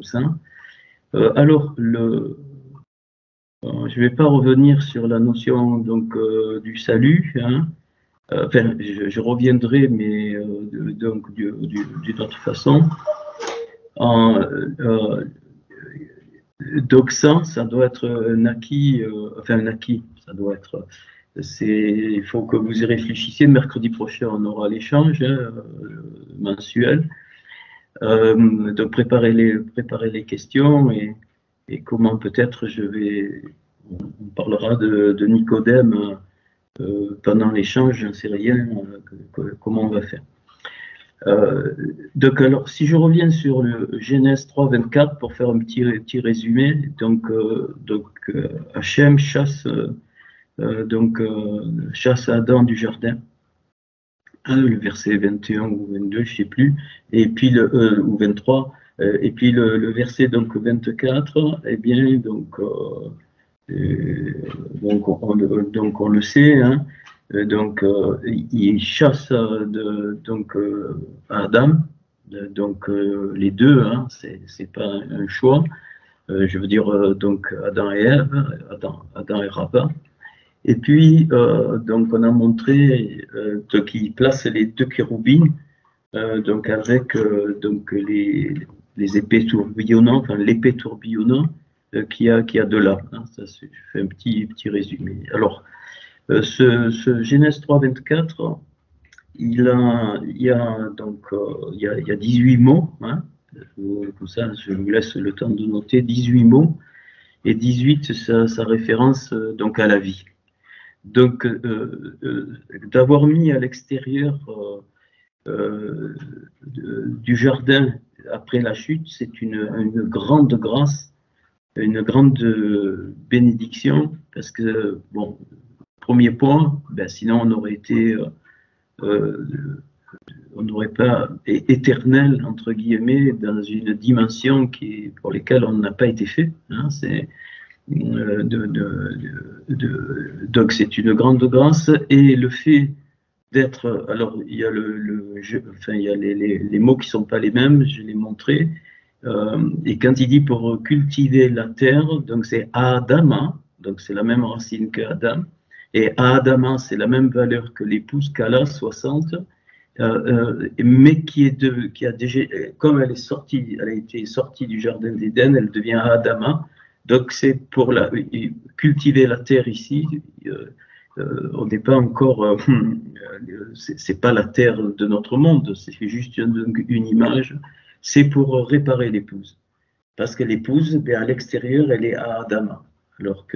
comme ça. Alors, je ne vais pas revenir sur la notion donc, du salut, hein. Enfin, je reviendrai, mais donc d'une autre façon. Donc ça doit être un acquis, enfin un acquis, ça doit être. Il faut que vous y réfléchissiez. Mercredi prochain, on aura l'échange mensuel. Donc préparez les questions et comment peut-être on parlera de Nicodème pendant l'échange, j'en sais rien, comment on va faire. Donc alors, si je reviens sur le Genèse 3, 24 pour faire un petit résumé, donc Hachem chasse Adam du jardin. Le verset 21 ou 22, je ne sais plus, et puis ou 23, et puis le verset donc 24, eh bien donc on le sait, hein, il chasse Adam, donc les deux, hein, c'est pas un choix, je veux dire donc Adam et Ève, Adam et Rava. Et puis, donc, on a montré qu'il place les deux chérubins, donc avec donc les épées tourbillonnantes, enfin l'épée tourbillonnante qui a de là. Hein, ça, je fais un petit résumé. Alors, ce Genèse 3, 24, il y a 18 mots. Hein, comme ça, je vous laisse le temps de noter 18 mots. Et 18, ça référence donc à la vie. Donc, d'avoir mis à l'extérieur du jardin après la chute, c'est une grande grâce, une grande bénédiction, parce que, bon, premier point, ben, sinon on aurait été, on n'aurait pas éternel, entre guillemets, dans une dimension pour laquelle on n'a pas été fait. Hein, donc c'est une grande grâce, et le fait d'être, alors il y a il y a les mots qui sont pas les mêmes, je l'ai montré, et quand il dit pour cultiver la terre, donc c'est Adama, donc c'est la même racine que Adam, et Adama c'est la même valeur que l'épouse Kala 60, mais qui a déjà, comme elle a été sortie du jardin d'Éden, elle devient Adama. Donc c'est pour cultiver la terre ici. On n'est pas encore, c'est pas la terre de notre monde, c'est juste une image. C'est pour réparer l'épouse, parce que l'épouse, ben, à l'extérieur, elle est à Adama, alors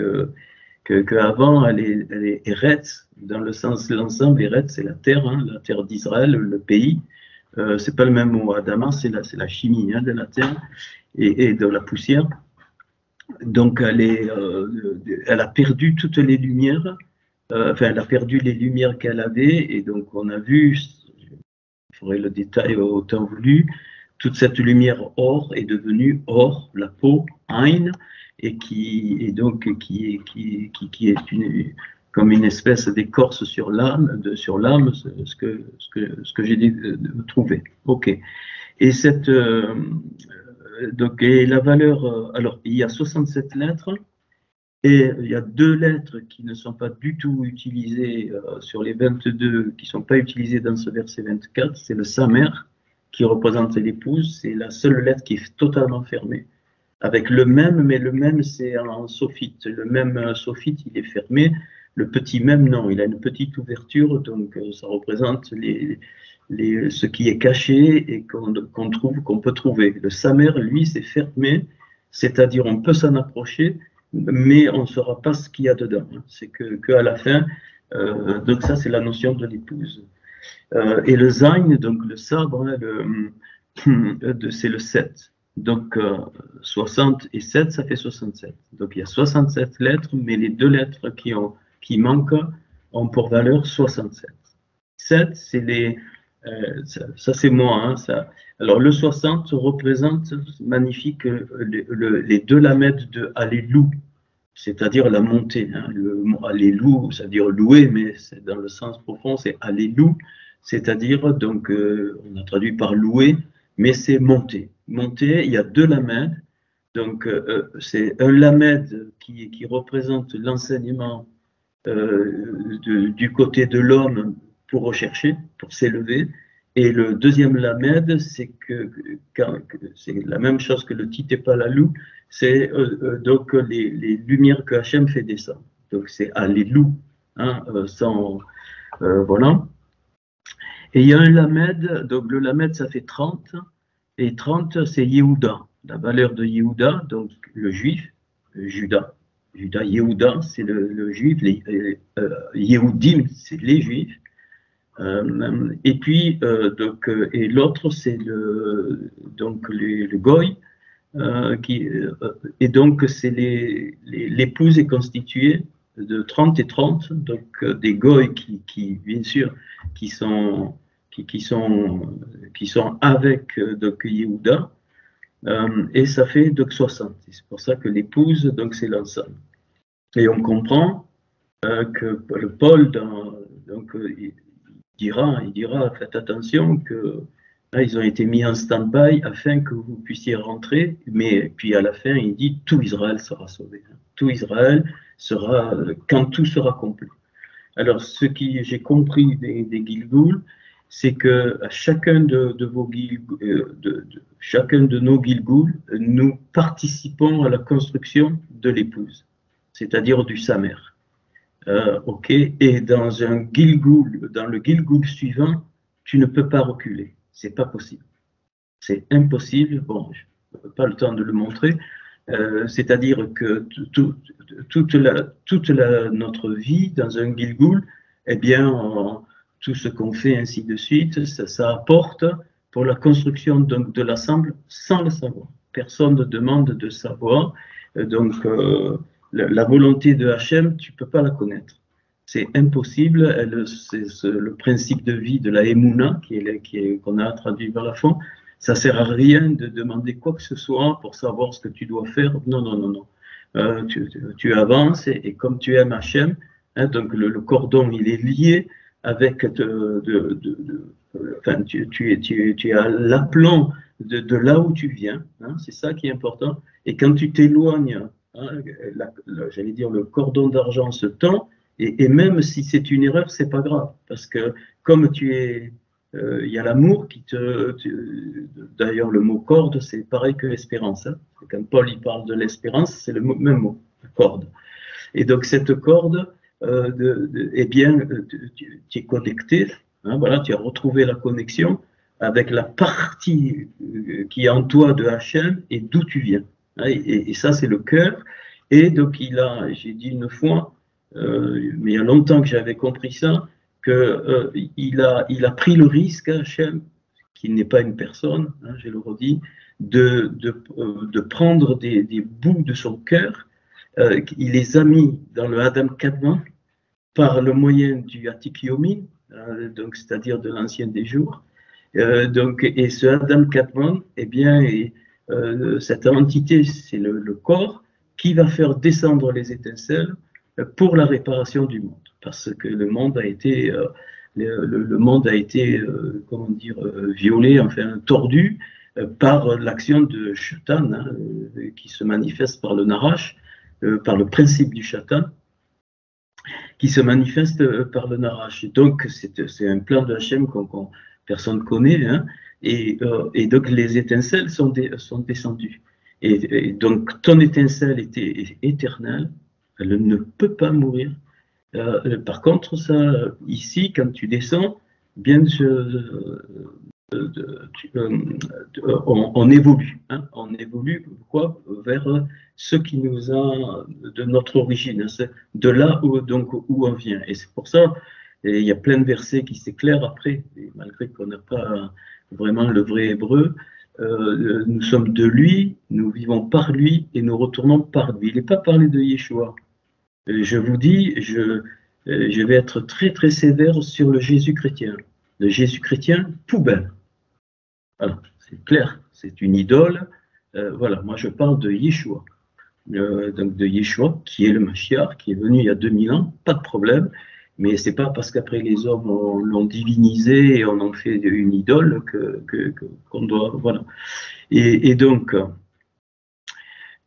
qu'avant, elle est Eretz, dans le sens l'ensemble. Eretz, c'est la terre, hein, la terre d'Israël, le pays. C'est pas le même mot. Adama, c'est la chimie, hein, de la terre et de la poussière. Donc, elle a perdu toutes les lumières, enfin, elle a perdu les lumières qu'elle avait, et donc on a vu, il faudrait le détail autant voulu, toute cette lumière or est devenue or, la peau, Ein, et qui est comme une espèce d'écorce sur l'âme, ce que j'ai trouvé. Ok. Et et la valeur, alors il y a 67 lettres, et il y a 2 lettres qui ne sont pas du tout utilisées sur les 22, qui ne sont pas utilisées dans ce verset 24, c'est le Samer, qui représente l'épouse, c'est la seule lettre qui est totalement fermée, avec le même, mais le même c'est en sophite, le même sophite il est fermé, le petit même non, il a une petite ouverture, donc ça représente ce qui est caché et qu'on peut trouver. Le Samer, lui, c'est fermé, c'est-à-dire on peut s'en approcher, mais on ne saura pas ce qu'il y a dedans. C'est qu'à la fin, donc ça c'est la notion de l'épouse. Et le Zain, donc le sabre, c'est le 7. Donc 60 et 7, ça fait 67. Donc il y a 67 lettres, mais les 2 lettres qui manquent ont pour valeur 67. 7, c'est ça c'est moi. Hein, ça. Alors le 60 représente, magnifique, les 2 lamèdes de Alléluia, c'est-à-dire la montée. Hein, Alléluia, c'est-à-dire louer, mais c'est dans le sens profond, c'est Alléluia, c'est-à-dire, donc on a traduit par louer, mais c'est monter. monter, il y a deux lamelles. Donc, c'est un lamède qui représente l'enseignement du côté de l'homme pour rechercher, pour s'élever. Et le deuxième lamède, c'est c'est la même chose que le Titepalalou, c'est donc les lumières que Hachem fait descendre. Donc, c'est Alléluia, hein, voilà. Et il y a un lamed, donc le lamed, ça fait 30, et 30, c'est Yehuda, la valeur de Yehuda, donc le juif, Judas. Judas, Yehuda, c'est le juif, Yehudim, c'est les juifs. Et puis, et l'autre, c'est le Goy, et donc c'est l'épouse est constituée de 30 et 30, donc des Goy bien sûr, qui sont avec donc Yehuda, et ça fait donc 60. C'est pour ça que l'épouse, donc c'est l'ensemble. Et on comprend que le Paul, donc, il dira, faites attention que là, ils ont été mis en stand-by afin que vous puissiez rentrer, mais puis à la fin, il dit tout Israël sera sauvé. Tout Israël sera, quand tout sera complet. Alors, ce que j'ai compris des Gilgoul, c'est que à chacun de nos Gilgoul, nous participons à la construction de l'épouse, c'est-à-dire du Samer. Ok, et dans le Gilgoul suivant, tu ne peux pas reculer, c'est pas possible, c'est impossible. Bon, je n'ai pas le temps de le montrer. C'est-à-dire que toute notre vie dans un Gilgoul, eh bien, tout ce qu'on fait ainsi de suite, ça apporte pour la construction de l'ensemble sans le savoir. Personne ne demande de savoir. Donc, la volonté de Hachem, tu ne peux pas la connaître. C'est impossible. C'est le principe de vie de la Emouna qu'on a traduit vers la fond. Ça ne sert à rien de demander quoi que ce soit pour savoir ce que tu dois faire. Non, non, non, non. Tu avances et comme tu aimes Hachem, hein, donc le cordon, il est lié avec enfin, tu as l'aplomb de là où tu viens. Hein, c'est ça qui est important. Et quand tu t'éloignes, hein, j'allais dire le cordon d'argent se tend, et même si c'est une erreur, c'est pas grave. Parce que comme tu es... il y a l'amour qui d'ailleurs, le mot corde, c'est pareil que l'espérance. Hein. Quand Paul il parle de l'espérance, c'est le même mot, corde. Et donc, cette corde, eh bien, tu es connecté, hein, voilà, tu as retrouvé la connexion avec la partie qui est en toi de Hachem et d'où tu viens. Hein, et ça, c'est le cœur. Et donc, j'ai dit une fois, mais il y a longtemps que j'avais compris ça, qu'il a pris le risque, Hachem, qui n'est pas une personne, hein, je le redis, de prendre des bouts de son cœur, il les a mis dans le Adam Kadmon par le moyen du Atik Yomin, donc c'est-à-dire de l'ancien des jours. Et ce Adam Kadmon, eh bien, cette entité, c'est le corps qui va faire descendre les étincelles pour la réparation du monde, parce que le monde a été, comment dire, violé, enfin tordu par l'action de Shaitan, hein, qui se manifeste par le Narash, par le principe du Shaitan, qui se manifeste par le Narash. Donc c'est un plan de Hachem qu'on personne ne connaît, hein, et donc les étincelles sont descendues. Et donc ton étincelle était éternelle. Elle ne peut pas mourir. Par contre, ça, ici, quand tu descends, bien on évolue. Hein, on évolue quoi, vers ce qui nous a de notre origine, hein, de là où on vient. Et c'est pour ça, il y a plein de versets qui s'éclairent après, et malgré qu'on n'a pas vraiment le vrai hébreu. Nous sommes de lui, nous vivons par lui et nous retournons par lui. Il n'est pas parlé de Yeshua. Je vous dis, je vais être très très sévère sur le Jésus chrétien. Le Jésus chrétien, poubelle. Voilà, c'est clair, c'est une idole. Voilà, moi je parle de Yeshua. Donc de Yeshua, qui est le Mashiach, qui est venu il y a 2000 ans, pas de problème. Mais c'est pas parce qu'après les hommes l'ont divinisé et on en fait une idole qu'on doit, voilà. Et donc,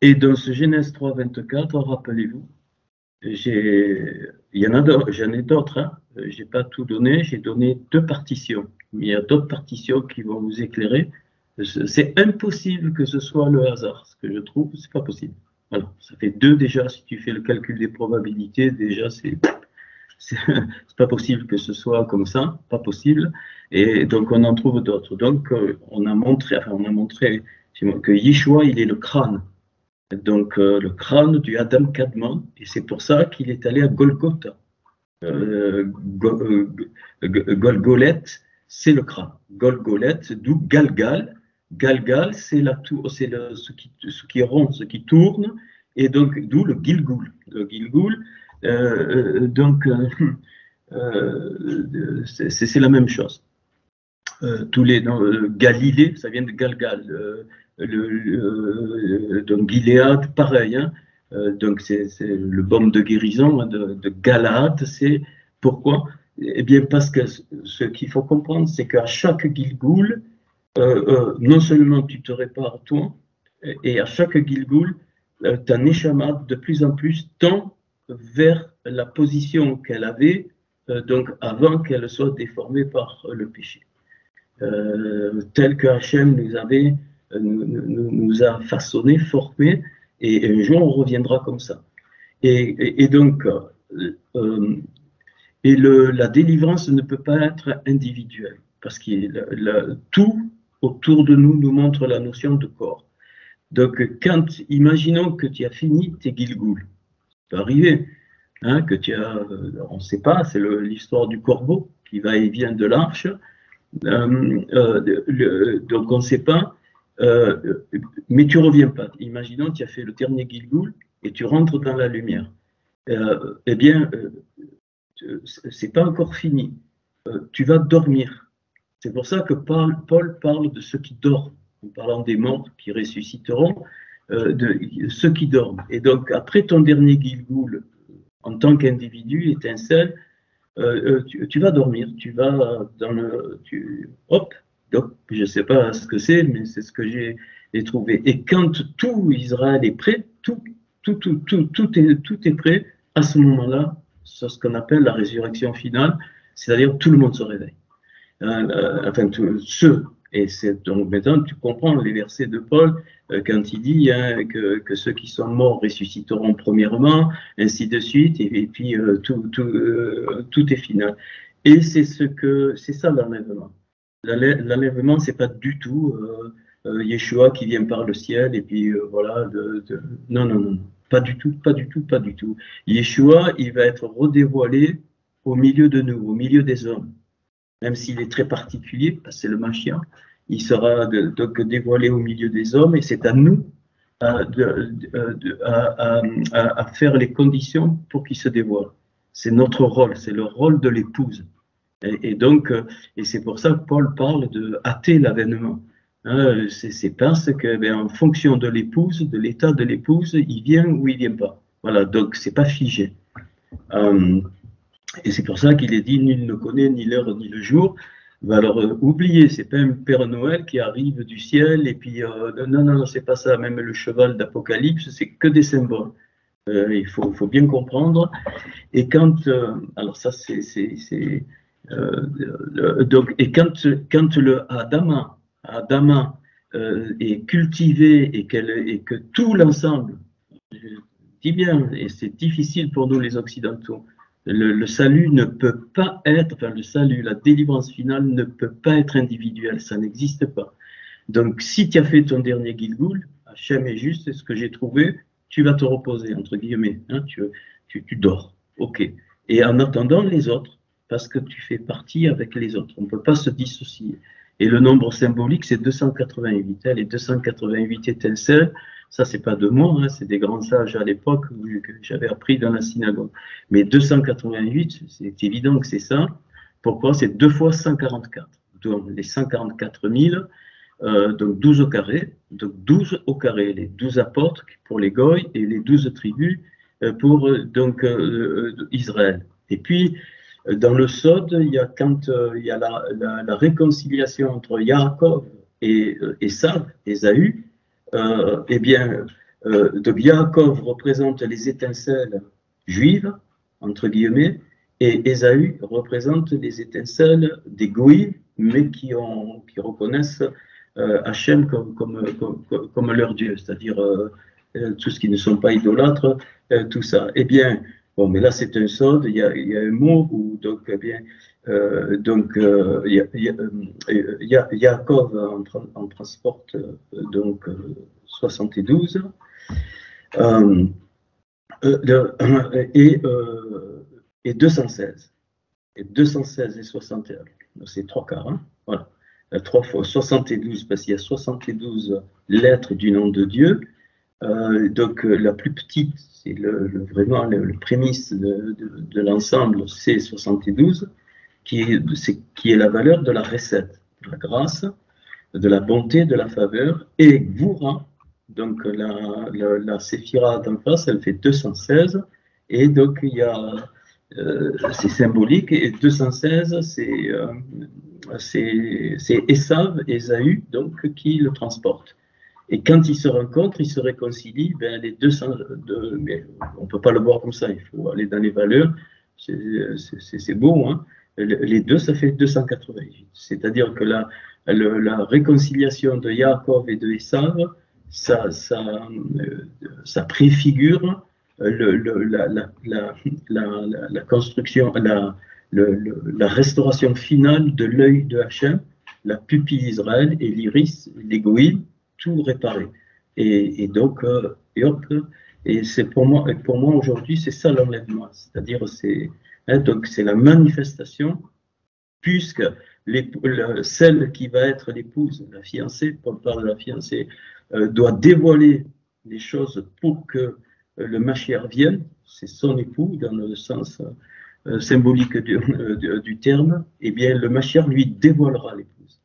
dans ce Genèse 3, 24, rappelez-vous, il y en a d'autres, j'en ai d'autres, hein. J'ai pas tout donné, j'ai donné 2 partitions. Mais il y a d'autres partitions qui vont vous éclairer. C'est impossible que ce soit le hasard. Ce que je trouve, c'est pas possible. Voilà, ça fait 2 déjà. Si tu fais le calcul des probabilités, déjà c'est pas possible que ce soit comme ça, pas possible. Et donc on en trouve d'autres. Donc on a montré que Yeshua, il est le crâne. Donc le crâne du Adam Kadmon, et c'est pour ça qu'il est allé à Golgotha. Golgoleth, c'est le crâne. Golgoleth, d'où Galgal. Galgal, c'est ce qui est rond, ce qui tourne, et donc d'où le Gilgoul. Le Gilgoul, c'est la même chose. Tous les Galilée, ça vient de Galgal. Donc Gilead, pareil. Hein. Donc c'est le baume de guérison, hein, de Galade. C'est pourquoi? Eh bien parce que ce qu'il faut comprendre, c'est qu'à chaque Gilgoul, non seulement tu te répares toi, et à chaque Gilgoul, ta Neshama de plus en plus tend vers la position qu'elle avait donc avant qu'elle soit déformée par le péché. Tel que Hachem nous a façonné, formé, et un jour on reviendra comme ça. Et donc, la délivrance ne peut pas être individuelle, parce que tout autour de nous montre la notion de corps. Donc, imaginons que tu as fini tes Gilgoul, ça peut arriver, hein, on ne sait pas, c'est l'histoire du corbeau qui va et vient de l'arche. Donc on ne sait pas, mais tu ne reviens pas. Imaginons que tu as fait le dernier Gilgoul et tu rentres dans la lumière. Eh bien, c'est pas encore fini. Tu vas dormir. C'est pour ça que Paul parle de ceux qui dorment, en parlant des morts qui ressusciteront, de ceux qui dorment. Et donc, après ton dernier Gilgoul, en tant qu'individu, étincelle, tu vas dormir, tu vas dans hop, donc je ne sais pas ce que c'est, mais c'est ce que j'ai trouvé. Et quand tout Israël est prêt, tout est prêt, à ce moment-là, c'est ce qu'on appelle la résurrection finale, c'est-à-dire tout le monde se réveille. Enfin, ceux, et c'est donc maintenant tu comprends les versets de Paul quand il dit hein, que ceux qui sont morts ressusciteront premièrement, ainsi de suite, et puis tout est final. Et c'est ça l'enlèvement. L'enlèvement, c'est pas du tout Yeshua qui vient par le ciel et puis voilà. Non, pas du tout. Yeshua, il va être redévoilé au milieu de nous, au milieu des hommes. Même s'il est très particulier, parce que c'est le Mashiach, il sera donc dévoilé au milieu des hommes, et c'est à nous à faire les conditions pour qu'il se dévoile. C'est notre rôle, c'est le rôle de l'épouse. Et donc, et c'est pour ça que Paul parle de hâter l'avènement. Hein, c'est parce que, en fonction de l'épouse, de l'état de l'épouse, il vient ou il vient pas. Voilà, donc c'est pas figé. Et c'est pour ça qu'il est dit, nul ne connaît ni l'heure ni le jour. Alors, oubliez, c'est pas un Père Noël qui arrive du ciel et puis, non, c'est pas ça. Même le cheval d'Apocalypse, c'est que des symboles. Il faut bien comprendre. Et quand, alors ça, donc, et quand le Adama est cultivé et que tout l'ensemble, je dis bien, et c'est difficile pour nous les Occidentaux, le salut ne peut pas être, enfin le salut, la délivrance finale ne peut pas être individuelle, ça n'existe pas. Donc si tu as fait ton dernier Gilgoul, Hachem est juste, c'est ce que j'ai trouvé, tu vas te reposer, entre guillemets, hein, tu dors, ok. Et en attendant les autres, parce que tu fais partie avec les autres, on ne peut pas se dissocier. Et le nombre symbolique, c'est 288, hein, les 288 étincelles. Ça, c'est pas de moi, hein, c'est des grands sages à l'époque que j'avais appris dans la synagogue. Mais 288, c'est évident que c'est ça. Pourquoi? C'est 2 fois 144. Donc, les 144 000, donc 12 au carré. Donc, 12 au carré, les 12 apôtres pour les Goïs et les 12 tribus pour donc Israël. Et puis, Dans le Sod, il y a quand il y a la réconciliation entre Yaakov et Ésaü, eh bien, donc Yaakov représente les étincelles juives, entre guillemets, et Ésaü représente les étincelles des Goïs, mais qui reconnaissent Hachem comme leur Dieu, c'est-à-dire tout ce qui ne sont pas idolâtres, tout ça. Eh bien, bon, mais là c'est un sod, il y a un mot où donc, eh bien, Yaakov en transporte donc 72 et 216. Et 216 et 61, c'est 3 quarts, hein, voilà. 3 fois 72, parce qu'il y a 72 lettres du nom de Dieu. Donc la plus petite, c'est vraiment le prémisse de l'ensemble, c'est 72, qui est la valeur de la recette, de la grâce, de la bonté, de la faveur, et Gvoura, donc la séphira d'en face, elle fait 216, et donc il y a c'est symbolique, et 216, c'est Esav, Ésaü, donc, qui le transporte. Et quand ils se rencontrent, ils se réconcilient, ben, les 200, mais on ne peut pas le voir comme ça, il faut aller dans les valeurs, c'est beau, hein. Les deux, ça fait 288. C'est-à-dire que la réconciliation de Yaakov et de Esav, ça préfigure la construction, la restauration finale de l'œil de Hachem, la pupille d'Israël et l'iris, l'égoïme, tout réparé. Et donc, et c'est pour moi aujourd'hui, c'est ça l'enlèvement. C'est-à-dire, donc c'est la manifestation, puisque celle qui va être l'épouse, la fiancée, Paul parle de la fiancée, doit dévoiler les choses pour que le Mashiach vienne, c'est son époux dans le sens symbolique du terme, et bien le Mashiach lui dévoilera l'épouse.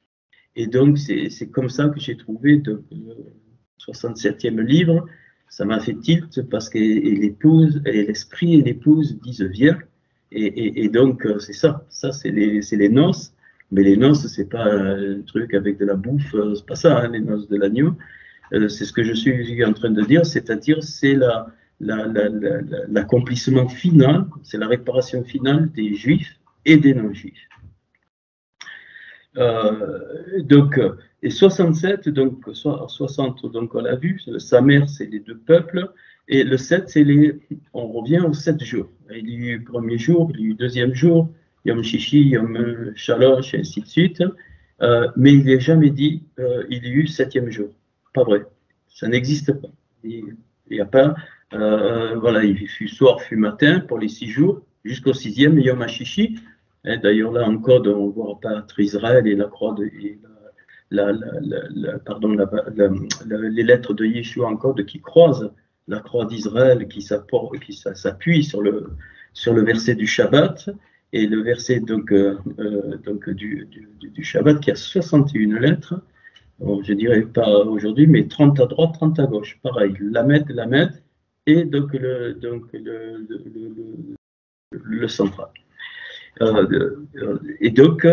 Et donc c'est comme ça que j'ai trouvé le 67e livre, ça m'a fait tilt parce que l'épouse, l'esprit et l'épouse disent viens, et donc c'est ça c'est les noces, mais les noces c'est pas un truc avec de la bouffe, c'est pas ça, hein, les noces de l'agneau. C'est ce que je suis en train de dire, c'est-à-dire c'est l'accomplissement final, c'est la réparation finale des juifs et des non-juifs. Donc, et 67, donc 60, donc on l'a vu, sa mère c'est les deux peuples, et le 7, on revient aux 7 jours. Il y a eu premier jour, il y a eu deuxième jour, Yom Shishi, Yom Shalosh, et ainsi de suite, mais il n'est jamais dit il y a eu 7e jour. Pas vrai, ça n'existe pas. Il n'y a pas, voilà, il fut soir, fut matin pour les 6 jours, jusqu'au 6e, Yom HaShishi. D'ailleurs, là encore, on voit apparaître Israël et la croix les lettres de Yeshua encore qui croisent la croix d'Israël qui s'appuie sur le verset du Shabbat, et le verset donc du Shabbat qui a 61 lettres. Bon, je dirais pas aujourd'hui, mais 30 à droite, 30 à gauche. Pareil, Lamed, et donc le central. Et donc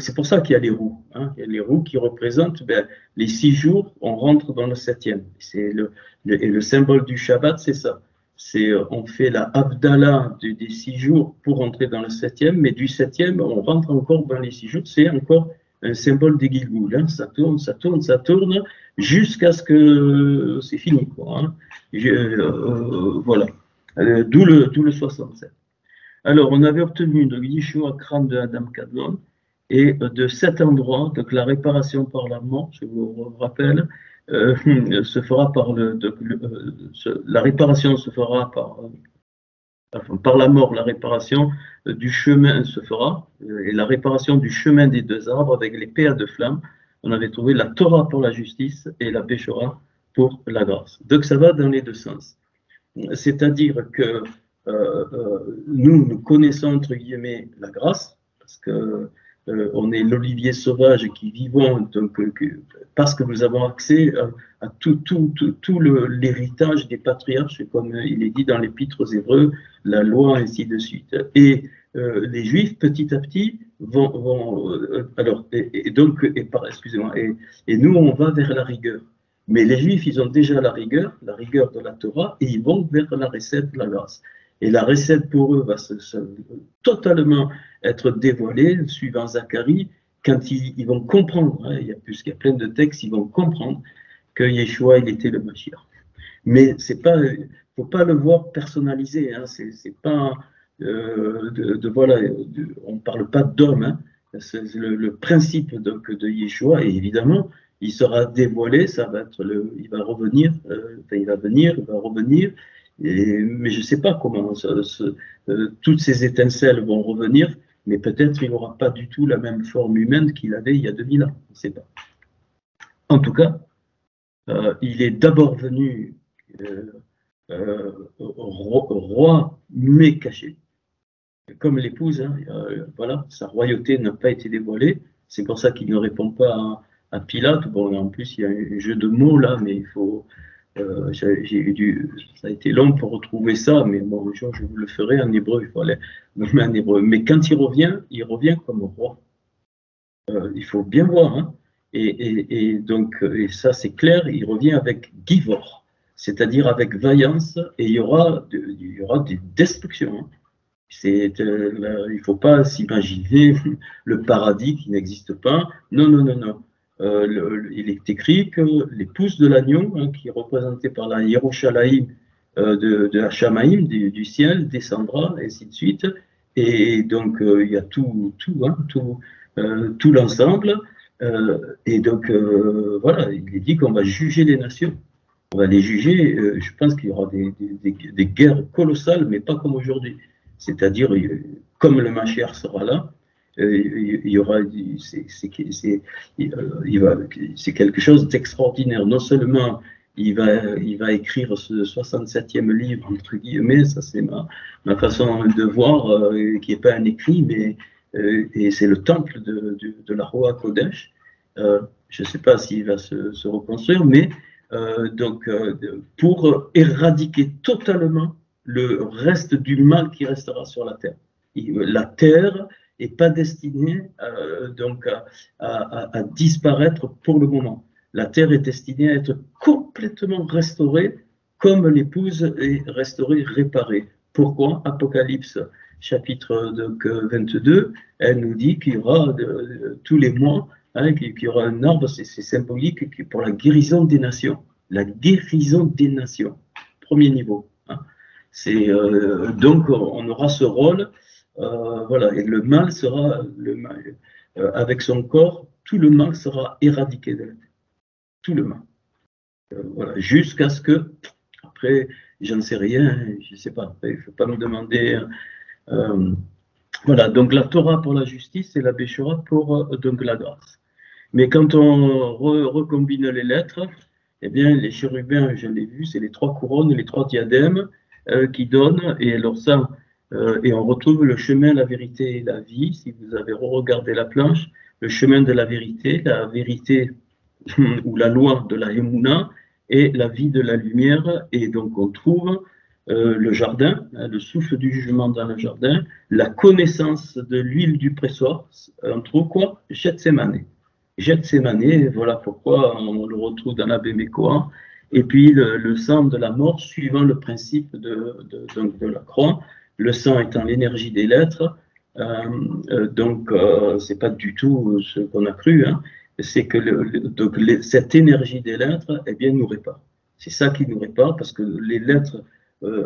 c'est pour ça qu'il y a les roues. Hein. Il y a les roues qui représentent les 6 jours, on rentre dans le 7e. Et le symbole du Shabbat, c'est ça. On fait la Havdalah des 6 jours pour rentrer dans le 7e, mais du 7e, on rentre encore dans les 6 jours. C'est encore un symbole des Gilgoul. Hein. Ça tourne, jusqu'à ce que c'est fini. Quoi, hein. Voilà. D'où le 67. Alors, on avait obtenu de Yeshua crâne de Adam Kadmon, et de cet endroit, donc la réparation par la mort, je vous rappelle, se fera la réparation se fera par la mort, la réparation du chemin se fera, et la réparation du chemin des 2 arbres avec les paires de flammes. On avait trouvé la Torah pour la justice et la Béchora pour la grâce. Donc ça va dans les 2 sens. C'est-à-dire que nous connaissons entre guillemets la grâce, parce que on est l'olivier sauvage qui vivons, donc, parce que nous avons accès à tout l'héritage des patriarches, comme il est dit dans l'Épître aux Hébreux, la loi, ainsi de suite. Et les Juifs, petit à petit, excusez-moi, et nous, on va vers la rigueur. Mais les Juifs, ils ont déjà la rigueur de la Torah, et ils vont vers la recette de la grâce. Et la recette pour eux va totalement être dévoilée, suivant Zacharie, quand ils vont comprendre, hein, puisqu'il y a plein de textes, ils vont comprendre que Yeshua, il était le Mashiach. Mais c'est pas, faut pas le voir personnalisé, hein, c'est pas, voilà, on ne parle pas d'homme, hein, c'est le principe donc, de Yeshua, et évidemment, il sera dévoilé, ça va être il va revenir, il va venir, il va revenir, mais je ne sais pas comment toutes ces étincelles vont revenir, mais peut-être il n'aura pas du tout la même forme humaine qu'il avait il y a 2000 ans, on ne sait pas. En tout cas, il est d'abord venu roi, mais caché, comme l'épouse, hein, voilà, sa royauté n'a pas été dévoilée, c'est pour ça qu'il ne répond pas à Pilate. Bon, en plus, il y a un jeu de mots là, mais il faut... ça a été long pour retrouver ça, mais bon, un jour je vous le ferai en hébreu, il faut aller en hébreu. Mais quand il revient comme roi. Il faut bien voir, hein. Et ça c'est clair, il revient avec Givor, c'est-à-dire avec vaillance, et il y aura des destructions. Hein. Il ne faut pas s'imaginer le paradis qui n'existe pas. Non, non, non, non. Il est écrit que l'épouse de l'agneau, hein, qui est représentée par la Yerushalayim de Hachamaïm, du ciel, descendra, et ainsi de suite. Et donc, il y a tout l'ensemble. Et donc, voilà, il est dit qu'on va juger les nations. On va les juger. Je pense qu'il y aura des guerres colossales, mais pas comme aujourd'hui. C'est-à-dire, comme le Mashiach sera là, il y aura, c'est quelque chose d'extraordinaire. Non seulement il va écrire ce 67e livre, entre guillemets, ça c'est ma façon de voir, qui n'est pas un écrit, mais et c'est le temple de la Roi Kodesh. Je ne sais pas s'il va se reconstruire, mais pour éradiquer totalement le reste du mal qui restera sur la terre. La terre n'est pas destinée à disparaître pour le moment. La terre est destinée à être complètement restaurée comme l'épouse est restaurée, réparée. Pourquoi? Apocalypse chapitre 22, elle nous dit qu'il y aura tous les mois, hein, qu'il y aura un arbre, c'est symbolique pour la guérison des nations. La guérison des nations, premier niveau. Hein. Donc on aura ce rôle, voilà, et le mal sera, avec son corps, tout le mal sera éradiqué de la terre. Tout le mal. Voilà, jusqu'à ce que, après, j'en sais rien, je ne sais pas, il ne faut pas me demander. Voilà, donc la Torah pour la justice et la Béchora pour donc la grâce. Mais quand on recombine les lettres, eh bien, les chérubins, je l'ai vu, c'est les 3 couronnes, les 3 diadèmes qui donnent, et alors ça, et on retrouve le chemin, la vérité et la vie. Si vous avez regardé la planche, le chemin de la vérité ou la loi de la Emouna et la vie de la lumière, et donc on trouve le jardin, hein, le souffle du jugement dans le jardin, la connaissance de l'huile du pressoir, on trouve quoi? Gethsémané. Gethsémané, voilà pourquoi on le retrouve dans la Bémécoa, et puis le sang de la mort suivant le principe de la croix, le sang étant l'énergie des lettres, c'est pas du tout ce qu'on a cru, hein, c'est que cette énergie des lettres, eh bien, nous répare. C'est ça qui nous répare, parce que les lettres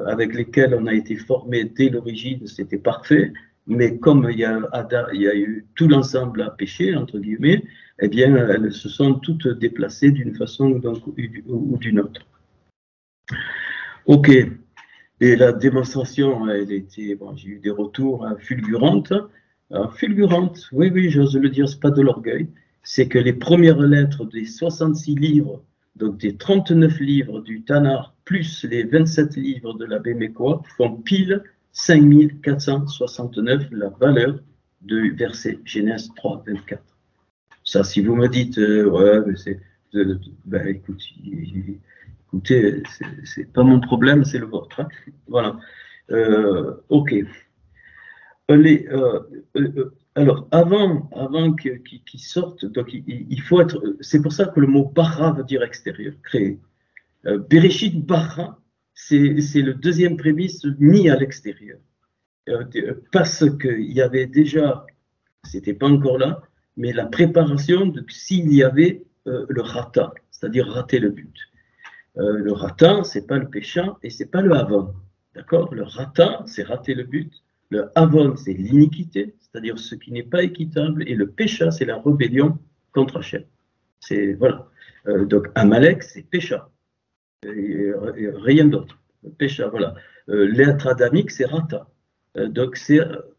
avec lesquelles on a été formé dès l'origine, c'était parfait, mais comme il y a eu tout l'ensemble à pécher, entre guillemets, eh bien, elles se sont toutes déplacées d'une façon ou d'une autre. Ok, et la démonstration, elle était, bon, j'ai eu des retours fulgurantes. Fulgurantes, oui, j'ose le dire, c'est pas de l'orgueil, c'est que les premières lettres des 66 livres, donc des 39 livres du Tanakh, plus les 27 livres de la Bémécoa, font pile 5469, la valeur de verset Genèse 3, 24. Ça, si vous me dites, ouais, mais c'est, ben, écoutez, c'est pas mon problème, c'est le vôtre. Hein. Voilà. Ok. Alors, avant qu'ils sortent, donc il faut être. C'est pour ça que le mot bara veut dire extérieur, créé. Bereshit bara, c'est le deuxième prémisse mis à l'extérieur. Parce qu'il y avait déjà, c'était pas encore là, mais la préparation de s'il y avait le rata, c'est-à-dire rater le but. Le rata, c'est pas le péchant et c'est pas le havon. D'accord? Le rata, c'est rater le but. Le havon, c'est l'iniquité, c'est-à-dire ce qui n'est pas équitable. Et le pécha, c'est la rébellion contre Hachem. C'est, voilà. Donc, Amalek, c'est pécha. Et rien d'autre. Pécha, voilà. L'être adamique, c'est rata. Donc,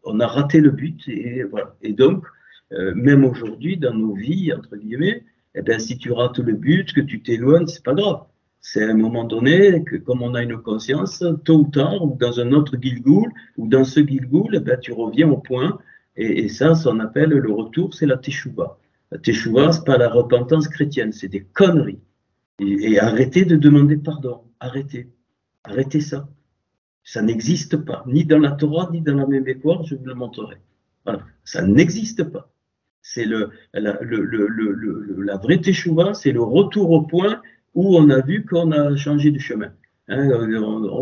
on a raté le but. Et, voilà. Et donc, même aujourd'hui, dans nos vies, entre guillemets, eh bien, si tu rates le but, que tu t'éloignes, c'est pas grave. C'est à un moment donné que, comme on a une conscience, tôt ou tard, ou dans un autre Gilgoul, ou dans ce Gilgoul, eh bien, tu reviens au point. Et ça, on appelle le retour, c'est la Teshuvah. La Teshuvah, c'est pas la repentance chrétienne, c'est des conneries. Et arrêtez de demander pardon. Arrêtez. Arrêtez ça. Ça n'existe pas. Ni dans la Torah, ni dans la Mémécoire, je vous le montrerai. Voilà. Ça n'existe pas. C'est la vraie Teshuvah, c'est le retour au point où on a vu qu'on a changé de chemin. Hein,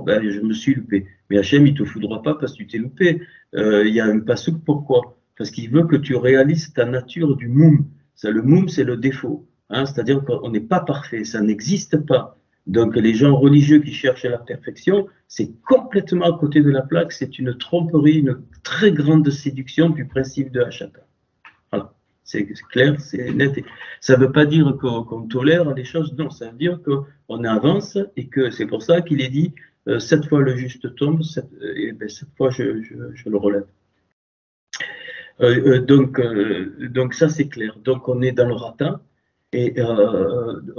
ben, je me suis loupé. Mais Hachem, il ne te foudra pas parce que tu t'es loupé. Il y a un pasouk, pourquoi? Parce qu'il veut que tu réalises ta nature du moum. Le moum, c'est le défaut. Hein, c'est-à-dire qu'on n'est pas parfait, ça n'existe pas. Donc les gens religieux qui cherchent la perfection, c'est complètement à côté de la plaque, c'est une tromperie, une très grande séduction du principe de Hachata. Voilà, c'est clair, c'est net. Ça ne veut pas dire qu'on tolère les choses, non, ça veut dire qu'on avance et que c'est pour ça qu'il est dit 7 fois le juste tombe, 7 fois je le relève. Donc ça c'est clair. Donc on est dans le rata et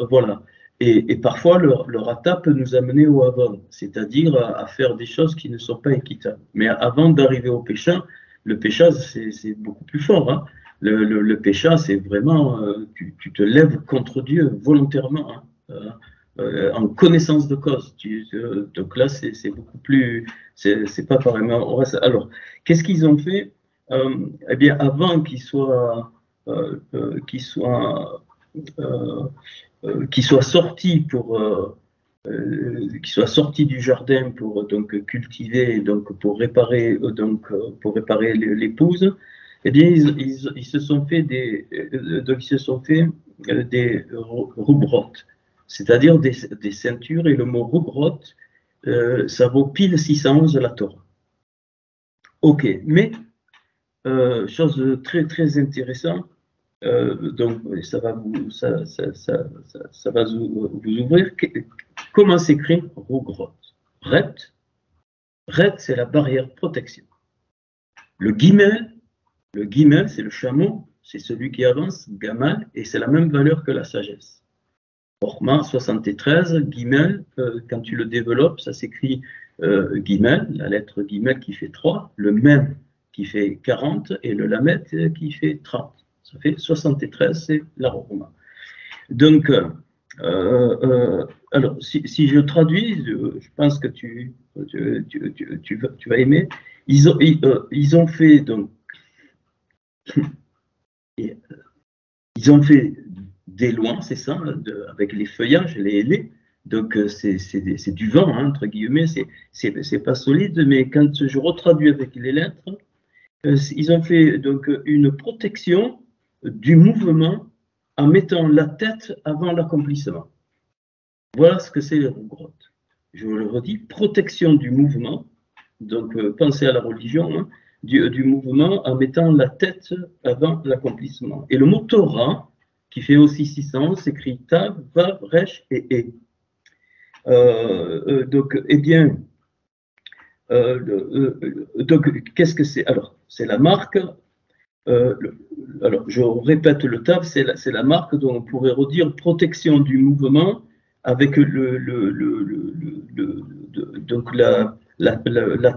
voilà. Et parfois le rata peut nous amener au havon, c'est-à-dire à faire des choses qui ne sont pas équitables. Mais avant d'arriver au péché, le péché c'est beaucoup plus fort. Hein. Le péché c'est vraiment tu te lèves contre Dieu volontairement. Hein. En connaissance de cause. Donc là, c'est beaucoup plus, c'est pas pareil. Alors, qu'est-ce qu'ils ont fait? Eh bien, avant qu'ils soient sortis qu'ils soient sortis du jardin pour donc cultiver, donc pour réparer l'épouse, eh bien, ils se sont fait des roubrottes, c'est-à-dire des ceintures, et le mot roubrotte, ça vaut pile 611 la Torah. Ok, mais chose très très intéressante, donc ça va vous ouvrir. Comment s'écrit rougrotte? Ret, c'est la barrière protection. Le guimel, c'est le chameau, c'est celui qui avance, gamal, et c'est la même valeur que la sagesse. Orma 73, guimel, quand tu le développes, ça s'écrit guimel, la lettre guimel qui fait 3, le même qui fait 40 et le lamet qui fait 30. Ça fait 73, c'est la Orma. Donc, alors, si je traduis, je pense que tu vas aimer. Ils ont fait donc ils ont fait des loins, c'est ça, avec les feuillages, les ailés. Donc c'est du vent, hein, entre guillemets, c'est pas solide, mais quand je retraduis avec les lettres, ils ont fait donc une protection du mouvement en mettant la tête avant l'accomplissement. Voilà ce que c'est les rougrottes. Je vous le redis, protection du mouvement, donc pensez à la religion, hein, du mouvement en mettant la tête avant l'accomplissement. Et le mot Torah, qui fait aussi 600, s'écrit Tav, Vav, Resh et E. Donc, eh bien, donc, qu'est-ce que c'est? Alors, c'est la marque. Alors, je répète, le Tav, c'est la marque dont on pourrait redire protection du mouvement avec donc la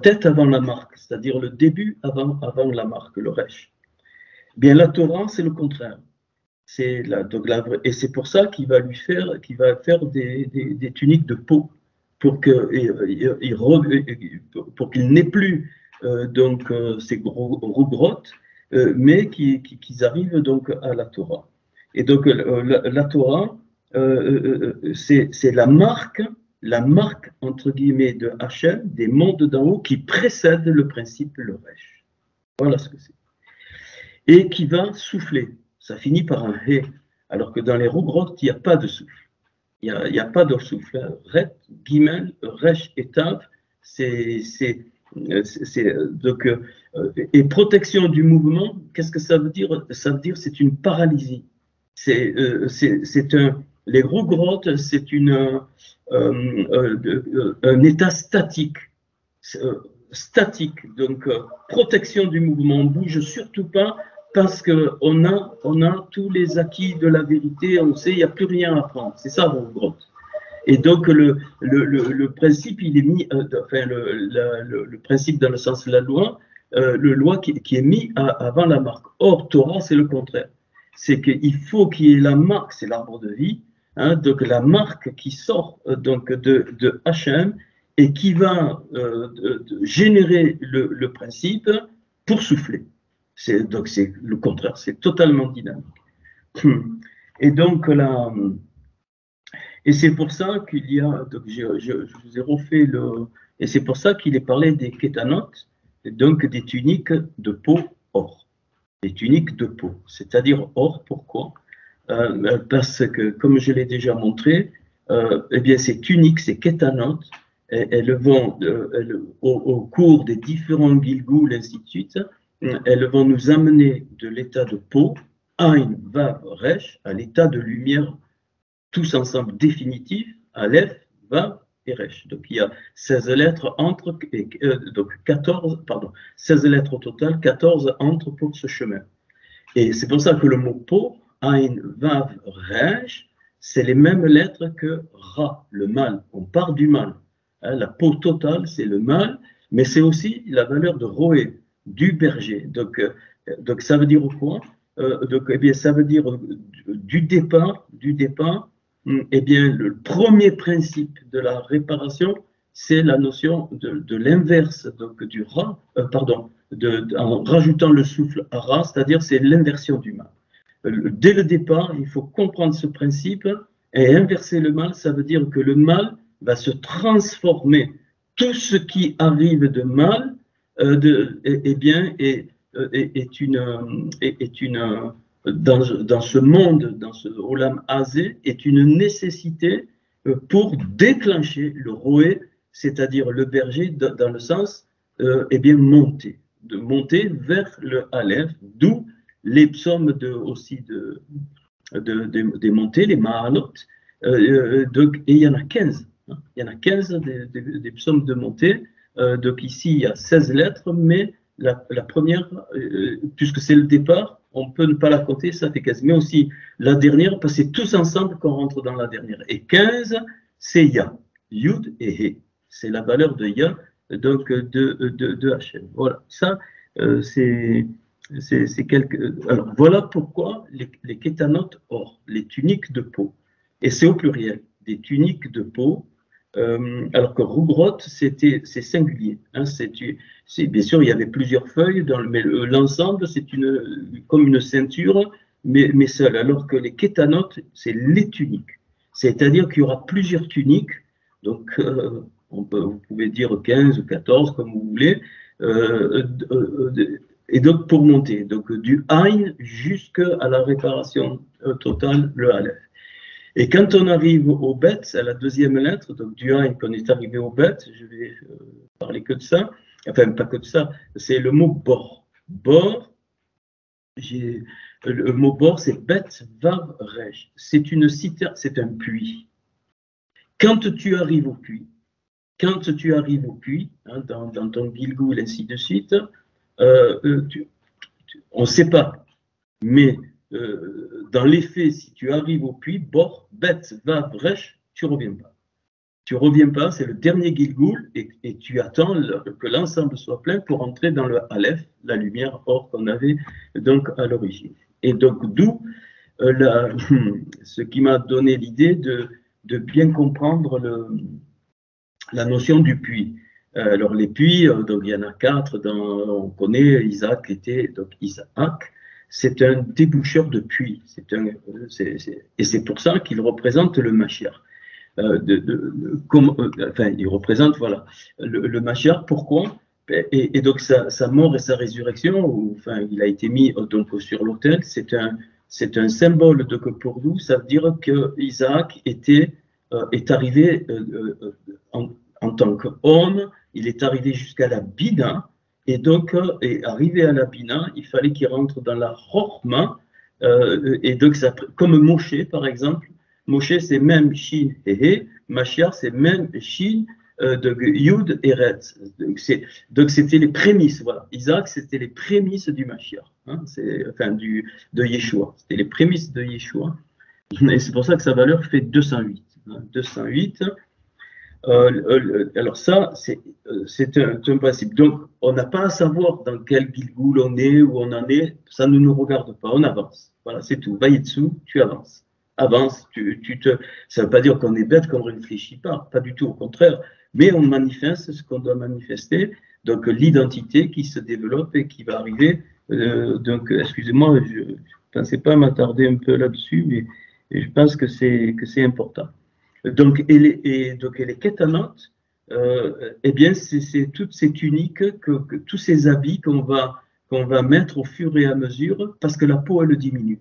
tête avant la marque, c'est-à-dire le début avant la marque, le Resh. Bien, la Torah, c'est le contraire. Et c'est pour ça qu'il va faire des tuniques de peau pour qu'il n'ait plus ces gros grottes, mais qu'ils arrivent donc à la Torah. Et donc la Torah, c'est la marque entre guillemets de Hachem, des mondes d'en haut, qui précède le principe le Resh. Voilà ce que c'est. Et qui va souffler. Ça finit par un He, alors que dans les roues-grottes, il n'y a pas de souffle. Il n'y a pas de souffle. Ret, Gimel, Resh et Tav, et protection du mouvement, qu'est-ce que ça veut dire? Ça veut dire c'est une paralysie. Les roues-grottes, c'est un état statique. Donc protection du mouvement, on ne bouge surtout pas parce qu'on a tous les acquis de la vérité, on sait, il n'y a plus rien à apprendre. C'est ça, vos grottes. Et donc, le principe, il est mis, le principe dans le sens de la loi, le loi qui est mis avant la marque. Or, Torah, c'est le contraire. C'est qu'il faut qu'il y ait la marque, c'est l'arbre de vie, hein, donc la marque qui sort donc de Hachem et qui va générer le principe pour souffler. Donc c'est le contraire, c'est totalement dynamique. Et donc là, et c'est pour ça qu'il y a, donc je vous ai refait et c'est pour ça qu'il est parlé des kétanot, donc des tuniques de peau or, des tuniques de peau, c'est-à-dire or. Pourquoi? Parce que comme je l'ai déjà montré, eh bien ces tuniques, ces kétanot, elles vont au cours des différents Gilgul, ainsi de suite. Elles vont nous amener de l'état de peau, Ain, Vav, Resh, à l'état de lumière, tous ensemble définitif, Aleph, Vav et Resh. Donc il y a 16 lettres donc 16 lettres au total, 14 entre pour ce chemin. Et c'est pour ça que le mot peau, Ain, Vav, Resh, c'est les mêmes lettres que Ra, le mal. On part du mal. La peau totale, c'est le mal, mais c'est aussi la valeur de Roé, du berger. Donc ça veut dire quoi? Eh bien, ça veut dire du départ, eh bien, le premier principe de la réparation, c'est la notion de l'inverse, donc du ra, en rajoutant le souffle à ra, c'est-à-dire c'est l'inversion du mal. Dès le départ, il faut comprendre ce principe et inverser le mal, ça veut dire que le mal va se transformer. Tout ce qui arrive de mal, dans ce monde, dans ce Olam Hazé, est une nécessité pour déclencher le Roé, c'est-à-dire le berger, dans le sens monter, de monter vers le Aleph, d'où les psaumes des montées, les Mahalot, et il y en a 15. Hein, il y en a 15 des psaumes de montée. Donc ici, il y a 16 lettres, mais la première, puisque c'est le départ, on peut ne pas la compter, ça fait 15. Mais aussi la dernière, parce que c'est tous ensemble qu'on rentre dans la dernière. Et 15, c'est Ya, Yud et He. C'est la valeur de Ya, donc de Hachem. Voilà, ça, c'est quelques. Alors, voilà pourquoi les kétanot or, les tuniques de peau. Et c'est au pluriel, des tuniques de peau. Alors que rougrotte, c'est singulier. Hein, bien sûr, il y avait plusieurs feuilles, mais l'ensemble, c'est comme une ceinture, mais seule. Alors que les kétanotes, c'est les tuniques. C'est-à-dire qu'il y aura plusieurs tuniques. Donc, vous pouvez dire 15 ou 14, comme vous voulez. Et donc, pour monter. Donc, du Ain jusqu'à la réparation totale, le Aleph. Et quand on arrive au Bet, à la deuxième lettre, donc du Ain, qu'on est arrivé au Bet, je vais parler que de ça, enfin pas que de ça, c'est le mot bor. Bor, le mot bor, c'est Bet Vav Resh. C'est une citerne, c'est un puits. Quand tu arrives au puits, hein, dans ton Gilgul, ainsi de suite, on ne sait pas, mais dans les faits, si tu arrives au puits, bord, bête, va, brèche, tu ne reviens pas. Tu reviens pas, c'est le dernier Gilgoul, et tu attends que l'ensemble soit plein pour entrer dans le Aleph, la lumière or qu'on avait donc à l'origine. Et donc d'où ce qui m'a donné l'idée de bien comprendre la notion du puits. Alors les puits, donc il y en a 4, on connaît, Isaac était, donc Isaac, c'est un déboucheur de puits, et c'est pour ça qu'il représente le Mashiach. Enfin, il représente, voilà, le Mashiach. Pourquoi? Et donc sa mort et sa résurrection, enfin, il a été mis donc sur l'autel, c'est un symbole de que pour nous, ça veut dire que Isaac est arrivé en tant qu'homme, il est arrivé jusqu'à la Bina, et donc, arrivé à la Bina, il fallait qu'il rentre dans la Chorma, et donc, comme Moshe, par exemple, Moshe, c'est même Shin et He, Mashiach, c'est même Shin de Yud et Ret. Donc, c'était les prémices, voilà. Isaac, c'était les prémices du Mashiach, hein, enfin, de Yeshua. C'était les prémices de Yeshua. Et c'est pour ça que sa valeur fait 208. Hein, 208. Alors ça, c'est un principe. Donc, on n'a pas à savoir dans quel Gilgoul on est, où on en est, ça ne nous regarde pas, on avance. Voilà, c'est tout. Vaïtsou, tu avances. Avance, ça ne veut pas dire qu'on est bête, qu'on ne réfléchit pas du tout, au contraire, mais on manifeste ce qu'on doit manifester, donc l'identité qui se développe et qui va arriver. Donc, excusez-moi, je ne pensais pas m'attarder un peu là-dessus, mais je pense que c'est important. Donc, et les kétanotes, eh bien, c'est toutes ces tuniques, tous ces habits qu'on va mettre au fur et à mesure, parce que la peau, elle diminue.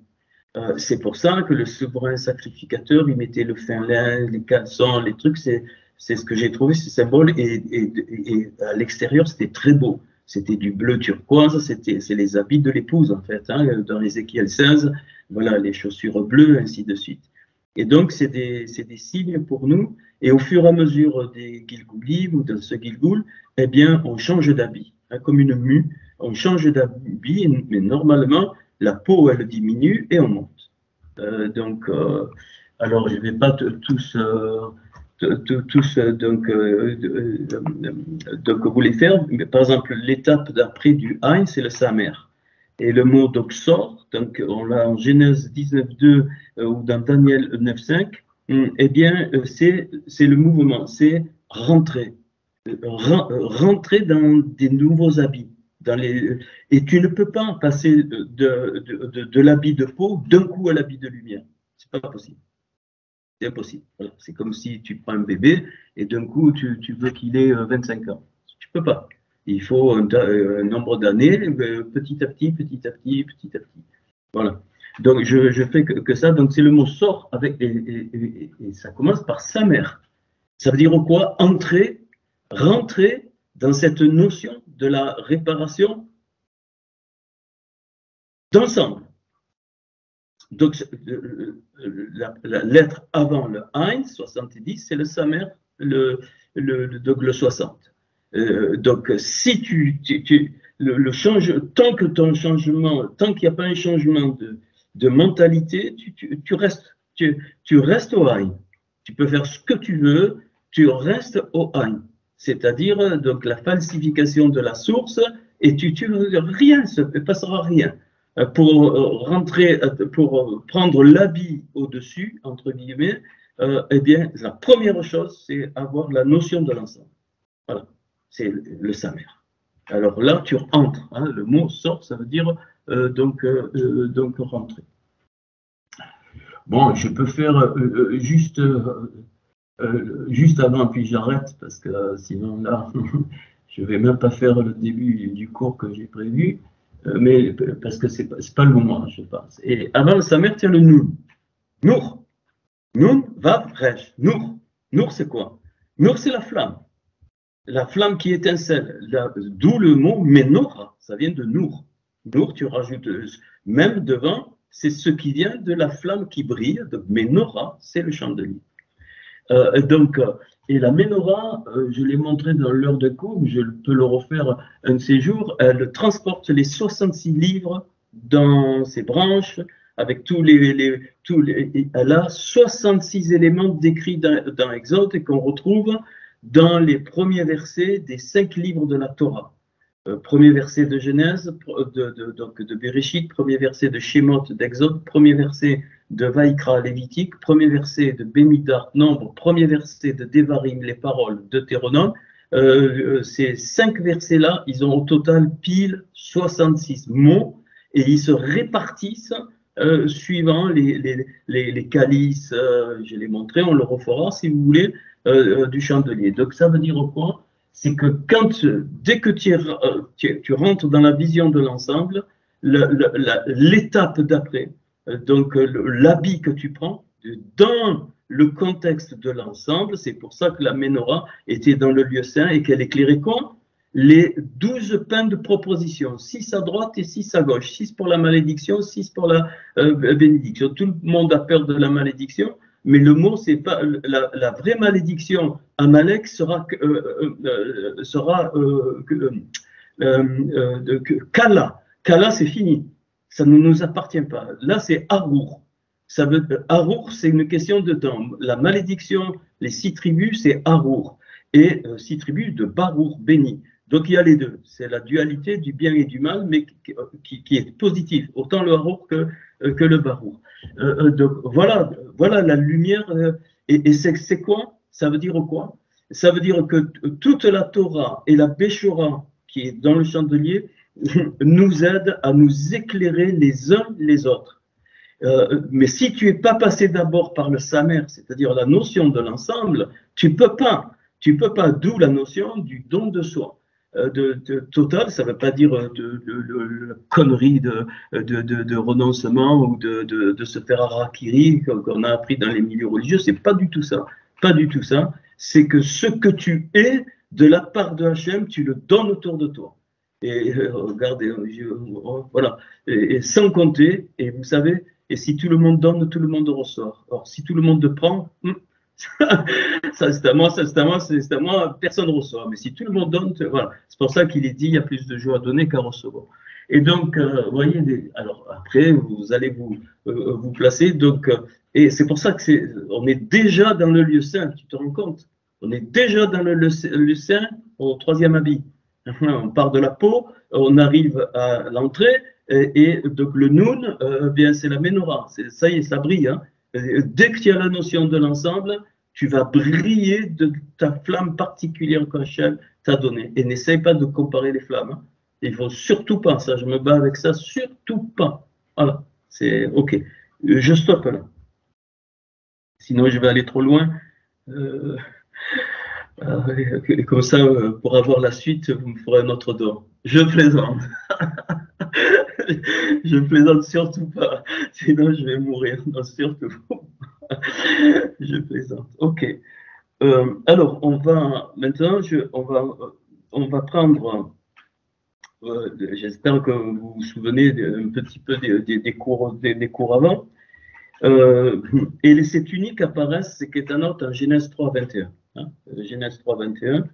C'est pour ça que le souverain sacrificateur, il mettait le fin lin, les caleçons, les trucs, c'est ce que j'ai trouvé, ces symboles, et à l'extérieur, c'était très beau. C'était du bleu turquoise, c'est les habits de l'épouse, en fait, hein, dans Ézéchiel 16, voilà, les chaussures bleues, ainsi de suite. Et donc, c'est des signes pour nous. Et au fur et à mesure des Gilgoulim ou de ce Gilgoul, eh bien, on change d'habit, hein, comme une mue. On change d'habit, mais normalement, la peau, elle diminue et on monte. Alors, je ne vais pas tous vous les faire. Mais, par exemple, l'étape d'après du Ein, c'est le Samer. Et le mot doxor, donc on l'a en Genèse 19.2 ou dans Daniel 9.5, eh bien, c'est le mouvement, c'est rentrer. Rentrer dans des nouveaux habits. Et tu ne peux pas passer de l'habit de peau d'un coup à l'habit de lumière. C'est pas possible. C'est impossible. Voilà. C'est comme si tu prends un bébé et d'un coup tu veux qu'il ait 25 ans. Tu peux pas. Il faut un nombre d'années, petit à petit, petit à petit, petit à petit. Voilà. Donc je fais que ça. Donc c'est le mot sort avec et ça commence par sa mère. Ça veut dire quoi? Entrer, rentrer dans cette notion de la réparation d'ensemble. Donc, la lettre avant le Ein, 70, c'est le Samer, donc le 60. Donc, si tant que ton changement, tant qu'il n'y a pas un changement de mentalité, tu restes au Ein. Tu peux faire ce que tu veux, tu restes au Ein. C'est-à-dire, donc, la falsification de la source, et rien ne se passera rien. Pour prendre l'habit au-dessus, entre guillemets, eh bien, la première chose, c'est avoir la notion de l'ensemble. Voilà, c'est le Samer. Alors là, tu rentres, hein, le mot sort, ça veut dire donc rentrer. Bon, je peux faire juste avant, puis j'arrête, parce que sinon là, je ne vais même pas faire le début du cours que j'ai prévu. Mais parce que c'est pas le moment, je pense. Et avant le Samer, tiens le Noun. Nour. Noun, Vav, Resh. Nour. Nour, c'est quoi? Nour, c'est la flamme. La flamme qui étincelle. D'où le mot Ménorah. Ça vient de Nour. Nour, tu rajoutes même devant, c'est ce qui vient de la flamme qui brille. Donc, Ménorah, c'est le chandelier. Et la Ménorah, je l'ai montré dans l'heure de cours, je peux le refaire un de ces jours, elle transporte les 66 livres dans ses branches, avec elle a 66 éléments décrits dans Exode et qu'on retrouve dans les premiers versets des 5 livres de la Torah. Premier verset de Genèse, donc de Bereshit, premier verset de Shemot, d'Exode, premier verset de Vaïkra, Lévitique, premier verset de Bémidbar, Nombre, premier verset de Devarim, les paroles, Deutéronome. Ces 5 versets-là, ils ont au total pile 66 mots et ils se répartissent suivant les calices, je l'ai montré, on le refera si vous voulez, du chandelier. Donc ça veut dire quoi? C'est que dès que tu rentres dans la vision de l'ensemble, l'étape d'après, donc l'habit que tu prends, dans le contexte de l'ensemble, c'est pour ça que la Ménorah était dans le lieu saint et qu'elle éclairait quoi? Les 12 pains de proposition, 6 à droite et 6 à gauche, 6 pour la malédiction, 6 pour la bénédiction. Tout le monde a peur de la malédiction, mais le mot, c'est pas la vraie malédiction. Amalek sera Kala. Kala, c'est fini. Ça ne nous appartient pas. Là, c'est Arour. Arour, c'est une question de temps. La malédiction, les 6 tribus, c'est Arour. Et 6 tribus de Barour, béni. Donc il y a les deux. C'est la dualité du bien et du mal, mais qui est positive. Autant le Arour que le Barour. Donc voilà la lumière. Et c'est quoi? Ça veut dire quoi? Ça veut dire que toute la Torah et la Béchora qui est dans le chandelier nous aident à nous éclairer les uns les autres. Mais si tu n'es pas passé d'abord par le Samer, c'est-à-dire la notion de l'ensemble, tu peux pas, d'où la notion du don de soi. Total, ça ne veut pas dire la connerie de renoncement ou de se faire harakiri qu'on a appris dans les milieux religieux, c'est pas du tout ça. Pas du tout ça. C'est que ce que tu es de la part de Hachem, tu le donnes autour de toi. Et regardez, voilà. Et sans compter, et vous savez, et si tout le monde donne, tout le monde reçoit. Or, si tout le monde prend, ça c'est à moi, personne ne reçoit. Mais si tout le monde donne, voilà. C'est pour ça qu'il est dit, il y a plus de joie à donner qu'à recevoir. Et donc, vous voyez, alors après, vous allez vous placer. Donc, et c'est pour ça on est déjà dans le lieu saint, tu te rends compte? On est déjà dans le lieu saint au 3e habit. On part de la peau, on arrive à l'entrée, et donc le Noun, bien c'est la Ménorah. Ça y est, ça brille. Hein. Dès que tu as la notion de l'ensemble, tu vas briller de ta flamme particulière qu'Hachem t'a donnée. Et n'essaye pas de comparer les flammes. Hein. Il ne faut surtout pas, ça, je me bats avec ça, surtout pas. Voilà, c'est OK. Je stoppe là. Sinon, je vais aller trop loin. Comme ça, pour avoir la suite, vous me ferez un autre don. Je plaisante. Je plaisante surtout pas. Sinon, je vais mourir. Non, surtout. Je plaisante. OK. Alors, on va maintenant, on va prendre. J'espère que vous vous souvenez un petit peu des cours avant. Et ces tuniques apparaissent, c'est Kétanot en Genèse 3.21. Hein, Genèse 3.21.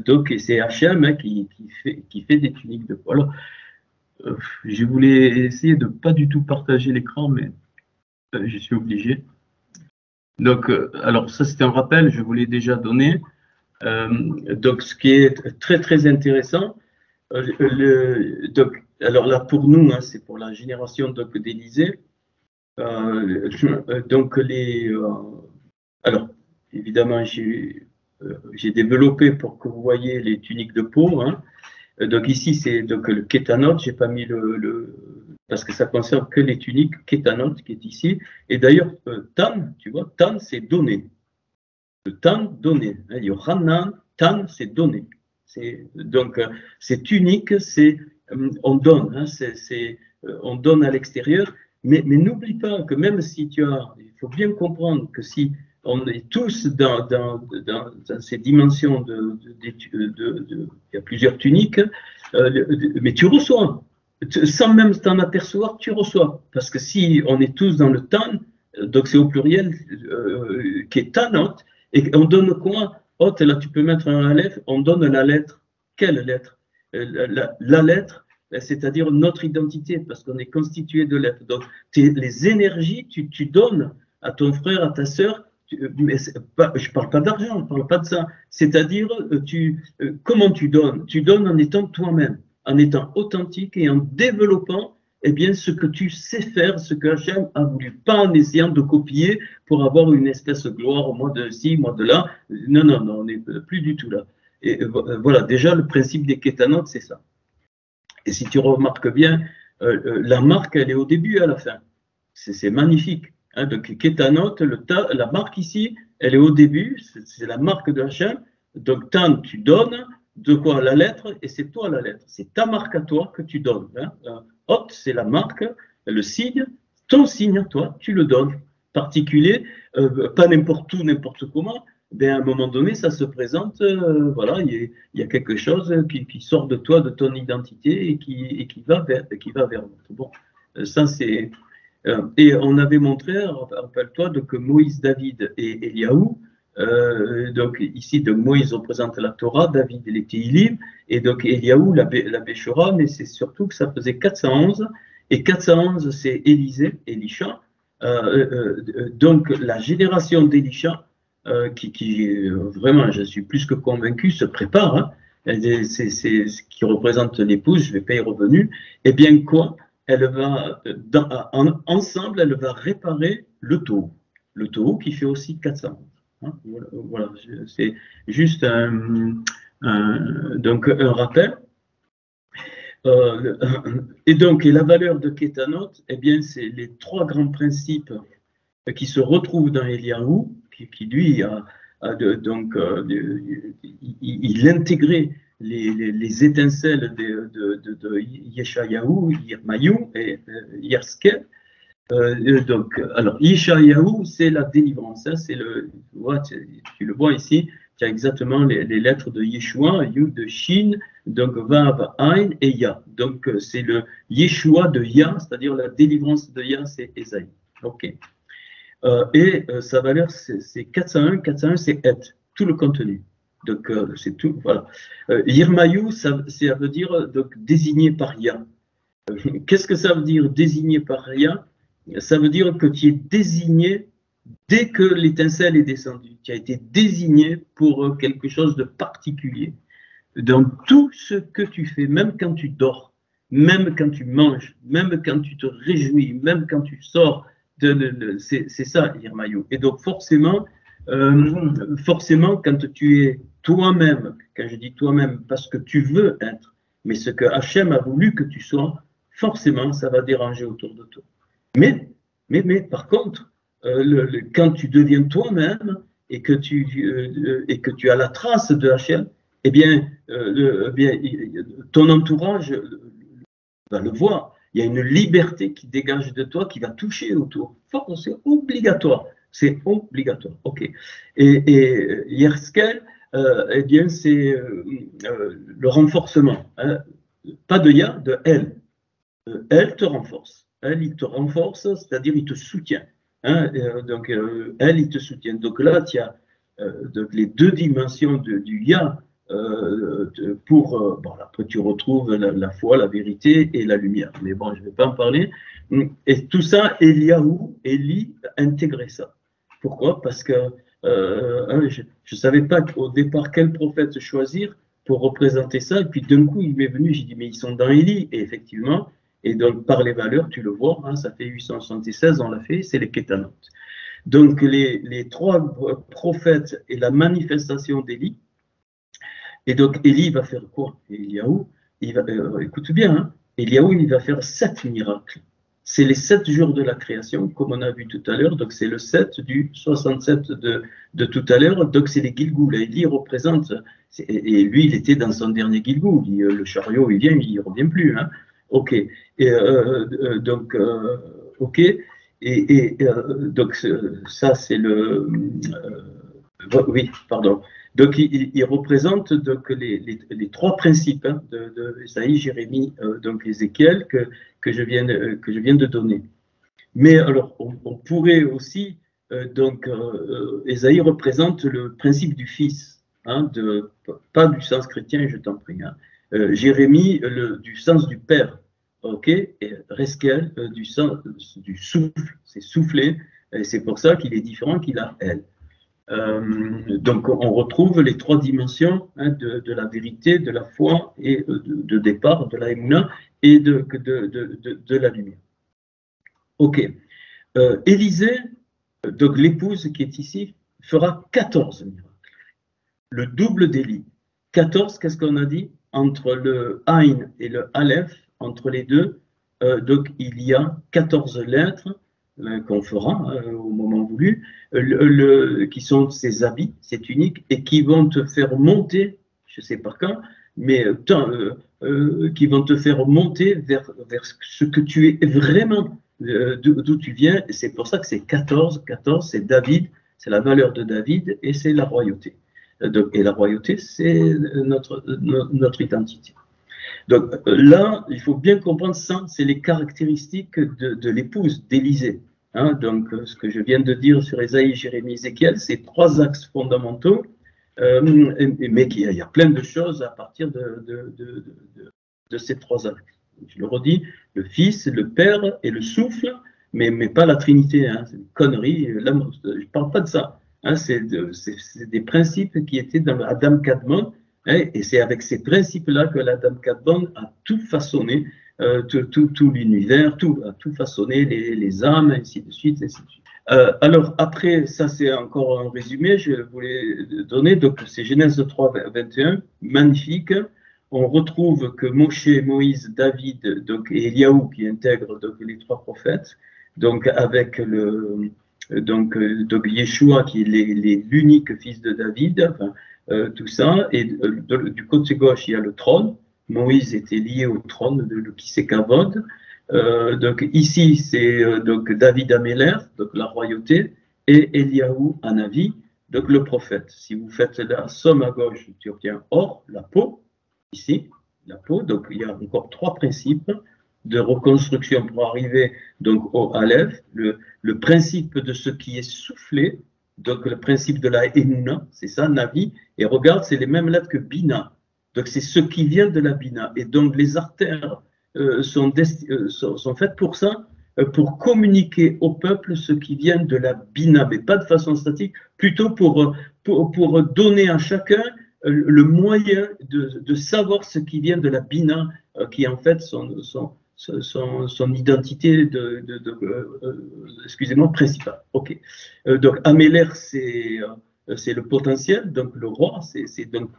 Donc, c'est Hachem hein, qui fait des tuniques de peau. Alors, je voulais essayer de ne pas du tout partager l'écran, mais je suis obligé. Donc, alors ça c'était un rappel, je vous l'ai déjà donné. Donc, ce qui est très très intéressant, donc, alors là pour nous, hein, c'est pour la génération d'Élysée. Donc alors évidemment j'ai développé pour que vous voyez les tuniques de peau. Hein. Donc ici c'est donc le Kétanot, j'ai pas mis parce que ça concerne que les tuniques Kétanot qui est ici. Et d'ailleurs Tan, tu vois, Tan c'est donné. Le Tan donné. Hein, il y a Hanan, Tan c'est donné. Donc c'est tunique, c'est on donne, hein, on donne à l'extérieur. Mais n'oublie pas que même si il faut bien comprendre que si on est tous dans ces dimensions il y a plusieurs tuniques, mais tu reçois, sans même t'en apercevoir, tu reçois. Parce que si on est tous dans le tan, donc c'est au pluriel, qui est tanot, et on donne quoi? Là tu peux mettre un aleph, on donne la lettre. Quelle lettre? La lettre c'est-à-dire notre identité, parce qu'on est constitué de l'être. Donc, les énergies, tu donnes à ton frère, à ta sœur, mais je ne parle pas d'argent, je ne parle pas de ça. C'est-à-dire, comment tu donnes? Tu donnes en étant toi-même, en étant authentique et en développant eh bien, ce que tu sais faire, ce que Hachem a voulu, pas en essayant de copier pour avoir une espèce de gloire, moi de ci, moi de là. Non, non, non, on n'est plus du tout là. Et voilà, déjà, le principe des kétanotes, c'est ça. Et si tu remarques bien, la marque, elle est au début et à la fin. C'est magnifique. Hein, donc, Kétanot, la marque ici, elle est au début, c'est la marque de Hachem. Donc, Tan, tu donnes, de quoi la lettre, et c'est toi la lettre. C'est ta marque à toi que tu donnes. Hein. Hot, c'est la marque, le signe, ton signe à toi, tu le donnes. Particulier, pas n'importe où, n'importe comment. Ben, à un moment donné, ça se présente, voilà, il y a quelque chose qui sort de toi, de ton identité et qui va vers l'autre. Bon, ça c'est. Et on avait montré, rappelle-toi, que Moïse, David et Eliaou, donc ici, donc Moïse représente la Torah, David les Téhilim, et donc Eliaou la Béchora, mais c'est surtout que ça faisait 411, et 411 c'est Élisha, donc la génération d'Élisha, qui vraiment, je suis plus que convaincu, se prépare, hein, c'est ce qui représente l'épouse, je ne vais pas y revenir, et bien quoi, elle va, ensemble, elle va réparer le taureau qui fait aussi 400. Hein, voilà, c'est juste donc un rappel. Et donc, et la valeur de Kétanot, eh bien, c'est les trois grands principes qui se retrouvent dans Eliaou, qui lui donc il intégrait les étincelles de Yeshayahu, Yirmayu et Yerskel. Donc, alors, Yeshayahu, c'est la délivrance. Hein, c'est tu le vois ici, tu as exactement les lettres de Yeshua, Yud de Shin, donc Vav, Ain et Ya. Donc, c'est le Yeshua de Ya, c'est-à-dire la délivrance de Ya, c'est Esaïe. Ok. Et sa valeur, c'est 401. 401, c'est Et, tout le contenu. Donc, c'est tout, voilà. Yirmayu, ça veut dire donc, désigné par Ya. Qu'est-ce que ça veut dire désigné par Ya? Ça veut dire que tu es désigné dès que l'étincelle est descendue. Tu as été désigné pour quelque chose de particulier. Dans tout ce que tu fais, même quand tu dors, même quand tu manges, même quand tu te réjouis, même quand tu sors, c'est ça, Irmaïou. Et donc forcément, quand tu es toi-même, quand je dis toi-même, parce que tu veux être, mais ce que Hachem a voulu que tu sois, forcément, ça va déranger autour de toi. Mais par contre, quand tu deviens toi-même et que tu as la trace de Hachem, eh bien, ton entourage va le voir. Il y a une liberté qui dégage de toi, qui va toucher autour. C'est obligatoire. C'est obligatoire. OK. Et Yerskel, eh bien, c'est le renforcement. Hein. Pas de Ya, de elle. Elle te renforce. Elle, il te renforce, c'est-à-dire il te soutient. Hein. Donc, elle, il te soutient. Donc là, tu as donc les deux dimensions du Ya. Bon, après tu retrouves la foi, la vérité et la lumière. Mais bon, je ne vais pas en parler. Et tout ça, Élie intégrait ça. Pourquoi? Parce que je ne savais pas au départ quel prophète choisir pour représenter ça. Et puis d'un coup, il m'est venu, j'ai dit, mais ils sont dans Élie. Et effectivement, et donc par les valeurs, tu le vois, hein, ça fait 876, on l'a fait, c'est les Kétanotes. Donc les trois prophètes et la manifestation d'Élie. Et donc, Élie va faire quoi? Eliaou, écoute bien, hein, Eliaou, il va faire 7 miracles. C'est les 7 jours de la création, comme on a vu tout à l'heure. Donc, c'est le 7 du 67 de tout à l'heure. Donc, c'est les Gilgoul. Élie représente, et lui, il était dans son dernier Gilgoul. Le chariot, il vient, il ne revient plus. Hein. OK. Et, donc, OK. Et donc, ça, c'est le. Oui, pardon. Donc, il représente donc, les trois principes hein, de Esaïe, Jérémie, donc Ézéchiel, que je viens de donner. Mais alors, on pourrait aussi, donc, Esaïe représente le principe du Fils, hein, pas du sens chrétien, je t'en prie. Hein. Jérémie, du sens du père, ok, et Reskel, du sens du souffle, c'est souffler, et c'est pour ça qu'il est différent qu'il a elle. Donc on retrouve les trois dimensions hein, de la vérité, de la foi et de départ, de la émouna et de la lumière. Ok. Élisée, donc l'épouse qui est ici, fera 14 miracles. Le double d'Élie. 14, qu'est-ce qu'on a dit? Entre le Aïn et le Aleph, entre les deux, donc il y a 14 lettres qu'on fera au moment voulu, qui sont ces habits, ces tuniques, et qui vont te faire monter, je ne sais pas quand, mais qui vont te faire monter vers ce que tu es vraiment, d'où tu viens, et c'est pour ça que c'est 14, 14, c'est David, c'est la valeur de David, et c'est la royauté. Et la royauté, c'est notre identité. Donc là, il faut bien comprendre ça, c'est les caractéristiques de l'épouse d'Élisée. Hein, donc ce que je viens de dire sur Ésaïe, Jérémie, Ézéchiel, c'est trois axes fondamentaux, mais il y a plein de choses à partir de ces trois axes. Je le redis, le Fils, le Père et le souffle, mais pas la Trinité, hein, c'est une connerie, je ne parle pas de ça. Hein, c'est des principes qui étaient dans Adam Kadmon, hein, et c'est avec ces principes-là que l'Adam Kadmon a tout façonné, tout l'univers, a tout façonné, les âmes, ainsi de suite, ainsi de suite. Alors après, ça c'est encore un résumé, je voulais donner, donc c'est Genèse 3, 21, magnifique. On retrouve que Moshe, Moïse, David donc, et Eliaou qui intègrent donc, les trois prophètes, donc avec donc Yeshua qui est l'unique fils de David, enfin, tout ça, et du côté gauche il y a le trône. Moïse était lié au trône de Kisekavod. Donc ici c'est donc David Améler, donc la royauté, et Eliaou Hanavi, donc le prophète. Si vous faites la somme à gauche, tu obtiens or, la peau, ici, la peau. Donc il y a encore trois principes de reconstruction pour arriver donc au Aleph, le principe de ce qui est soufflé, donc le principe de la Emouna, c'est ça, Navi, et regarde, c'est les mêmes lettres que Bina, donc c'est ce qui vient de la Bina, et donc les artères sont faites pour ça, pour communiquer au peuple ce qui vient de la Bina, mais pas de façon statique, plutôt pour donner à chacun le moyen de savoir ce qui vient de la Bina, qui est en fait son identité excusez-moi, principale. Ok. Donc Améler, c'est le potentiel, donc le roi, c'est donc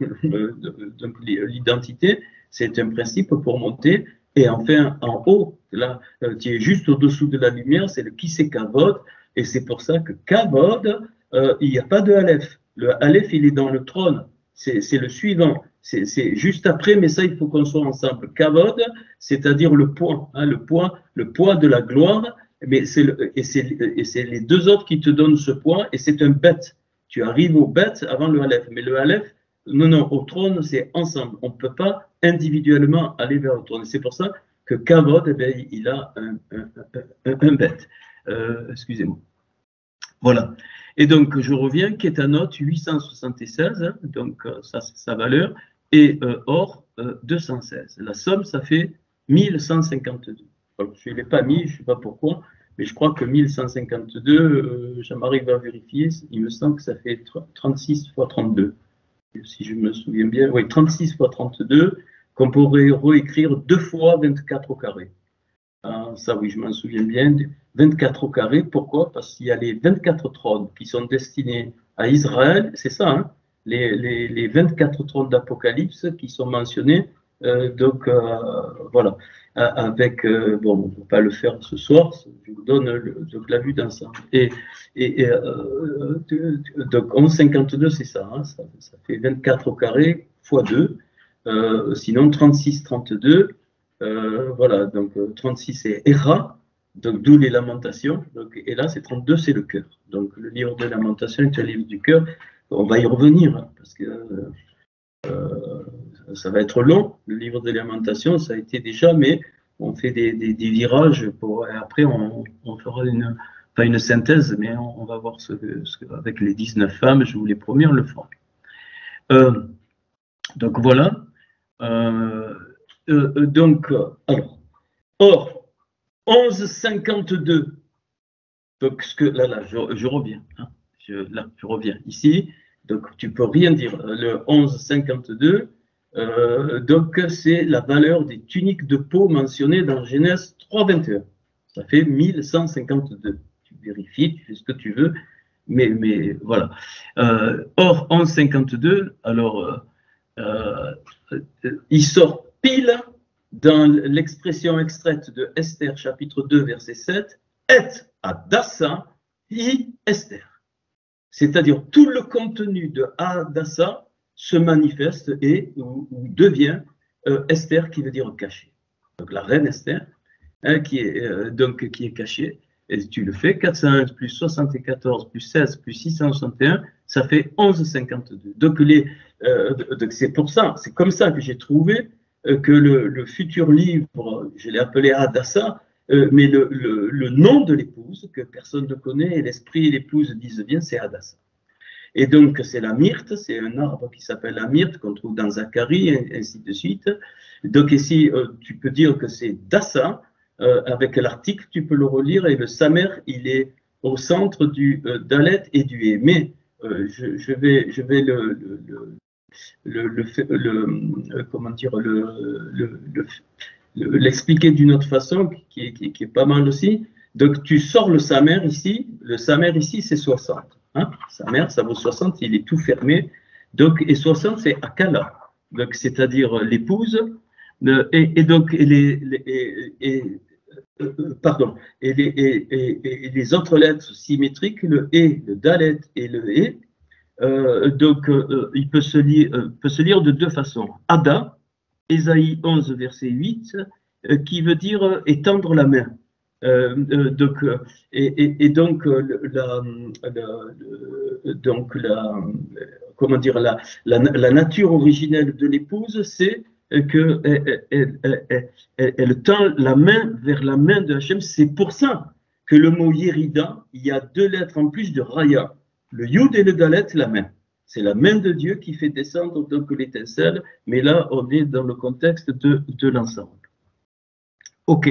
l'identité, c'est un principe pour monter. Et enfin, en haut, là, qui est juste au-dessous de la lumière, c'est le qui c'est Kavod, et c'est pour ça que Kavod, il n'y a pas de Aleph. Le Aleph, il est dans le trône, c'est le suivant. C'est juste après, mais ça, il faut qu'on soit ensemble. Kavod, c'est-à-dire le poids, hein, le poids de la gloire, mais c'est les deux autres qui te donnent ce poids, et c'est un bête. Tu arrives au bête avant le Aleph, mais le Aleph, non, au trône, c'est ensemble. On ne peut pas individuellement aller vers le trône. C'est pour ça que Kavod, eh bien, il a un bête. Excusez-moi. Voilà. Et donc, je reviens, Kétanot 876, hein, donc ça c'est sa valeur, et or 216. La somme, ça fait 1152. Alors, je ne l'ai pas mis, je ne sais pas pourquoi, mais je crois que 1152, ça m'arrive à vérifier, il me semble que ça fait 36 fois 32. Si je me souviens bien, oui, 36 fois 32, qu'on pourrait réécrire 2 fois 24 au carré. Ça, oui, je m'en souviens bien. 24 au carré, pourquoi? Parce qu'il y a les 24 trônes qui sont destinés à Israël, c'est ça, hein, les 24 trônes d'Apocalypse qui sont mentionnés. Donc, voilà. Avec, bon, on ne peut pas le faire ce soir, je vous donne donc la vue d'ensemble. Donc, 11,52, c'est ça, hein, ça fait 24 au carré fois 2, sinon 36, 32. Voilà, donc 36 c'est Era, donc d'où les lamentations, donc, et là c'est 32 c'est le cœur. Donc le livre de lamentation est un livre du cœur, on va y revenir, hein, parce que ça va être long, le livre de lamentation, ça a été déjà, mais on fait des virages, et après on fera pas une synthèse, mais on va voir avec les 19 femmes, je vous les promets, on le fera. Donc voilà. Donc, alors, or, 11,52. Donc, là, je reviens. Hein, je reviens ici. Donc, tu peux rien dire. Le 11,52, donc, c'est la valeur des tuniques de peau mentionnées dans Genèse 3,21. Ça fait 1152. Tu vérifies, tu fais ce que tu veux, mais voilà. Or, 11,52, alors, il sort pile dans l'expression extraite de Esther, chapitre 2, verset 7, et Hadassah hi Esther. C'est-à-dire tout le contenu de Hadassah se manifeste et ou devient Esther, qui veut dire caché. Donc la reine Esther, hein, qui est cachée, et tu le fais, 401 plus 74 plus 16 plus 661, ça fait 11,52. Donc c'est pour ça, c'est comme ça que j'ai trouvé que le futur livre, je l'ai appelé Hadassah, mais le nom de l'épouse, que personne ne connaît, et l'esprit et l'épouse disent bien, c'est Hadassah. Et donc, c'est la myrte, c'est un arbre qui s'appelle la myrte, qu'on trouve dans Zacharie, et ainsi de suite. Donc ici, tu peux dire que c'est Dassa, avec l'article, tu peux le relire, et le Samer, il est au centre du Dalet et du Hé. Mais je vais comment dire, l'expliquer d'une autre façon, qui est pas mal aussi. Donc, tu sors le Samer ici c'est 60. Hein, Samer, ça vaut 60, il est tout fermé. Donc, et 60, c'est Akala, donc c'est-à-dire l'épouse, et donc pardon, et les autres lettres symétriques, le E, le Dalet et le E, donc il peut se lire de deux façons. Ada, Ésaïe 11, verset 8, qui veut dire étendre la main. Donc, comment dire, la nature originelle de l'épouse, c'est qu'elle tend la main vers la main de Hachem. C'est pour ça que le mot Yérida, il y a deux lettres en plus de Raya. Le Yud et le Dalet, la main. C'est la main de Dieu qui fait descendre donc l'étincelle, mais là, on est dans le contexte de l'ensemble. Ok.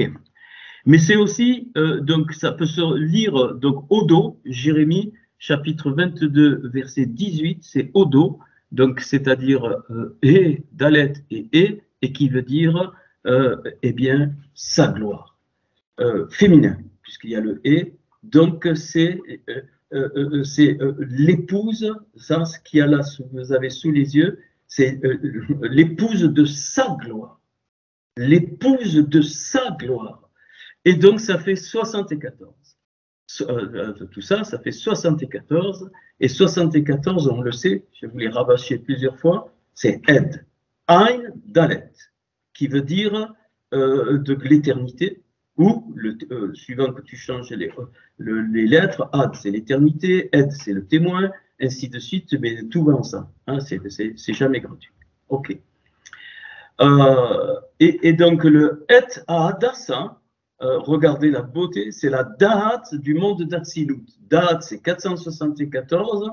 Mais c'est aussi, donc ça peut se lire, donc Odo, Jérémie, chapitre 22, verset 18, c'est Odo, donc c'est-à-dire et, Dalet et qui veut dire, eh bien, sa gloire. Féminin, puisqu'il y a le et, donc c'est l'épouse, ça, ce qu'il y a là, vous avez sous les yeux, c'est l'épouse de sa gloire. L'épouse de sa gloire. Et donc, ça fait 74. Tout ça, ça fait 74. Et 74, on le sait, je vous l'ai rabâché plusieurs fois, c'est Ed. Ein Dalet, qui veut dire de l'éternité, ou, suivant que tu changes les lettres, Ad, c'est l'éternité, Ed, c'est le témoin, ainsi de suite, mais tout va ensemble. Hein, c'est jamais gratuit. OK. Et donc, le Et à Hadassah, regardez la beauté, c'est la Da'at du monde d'Atsilut. Da'at, c'est 474,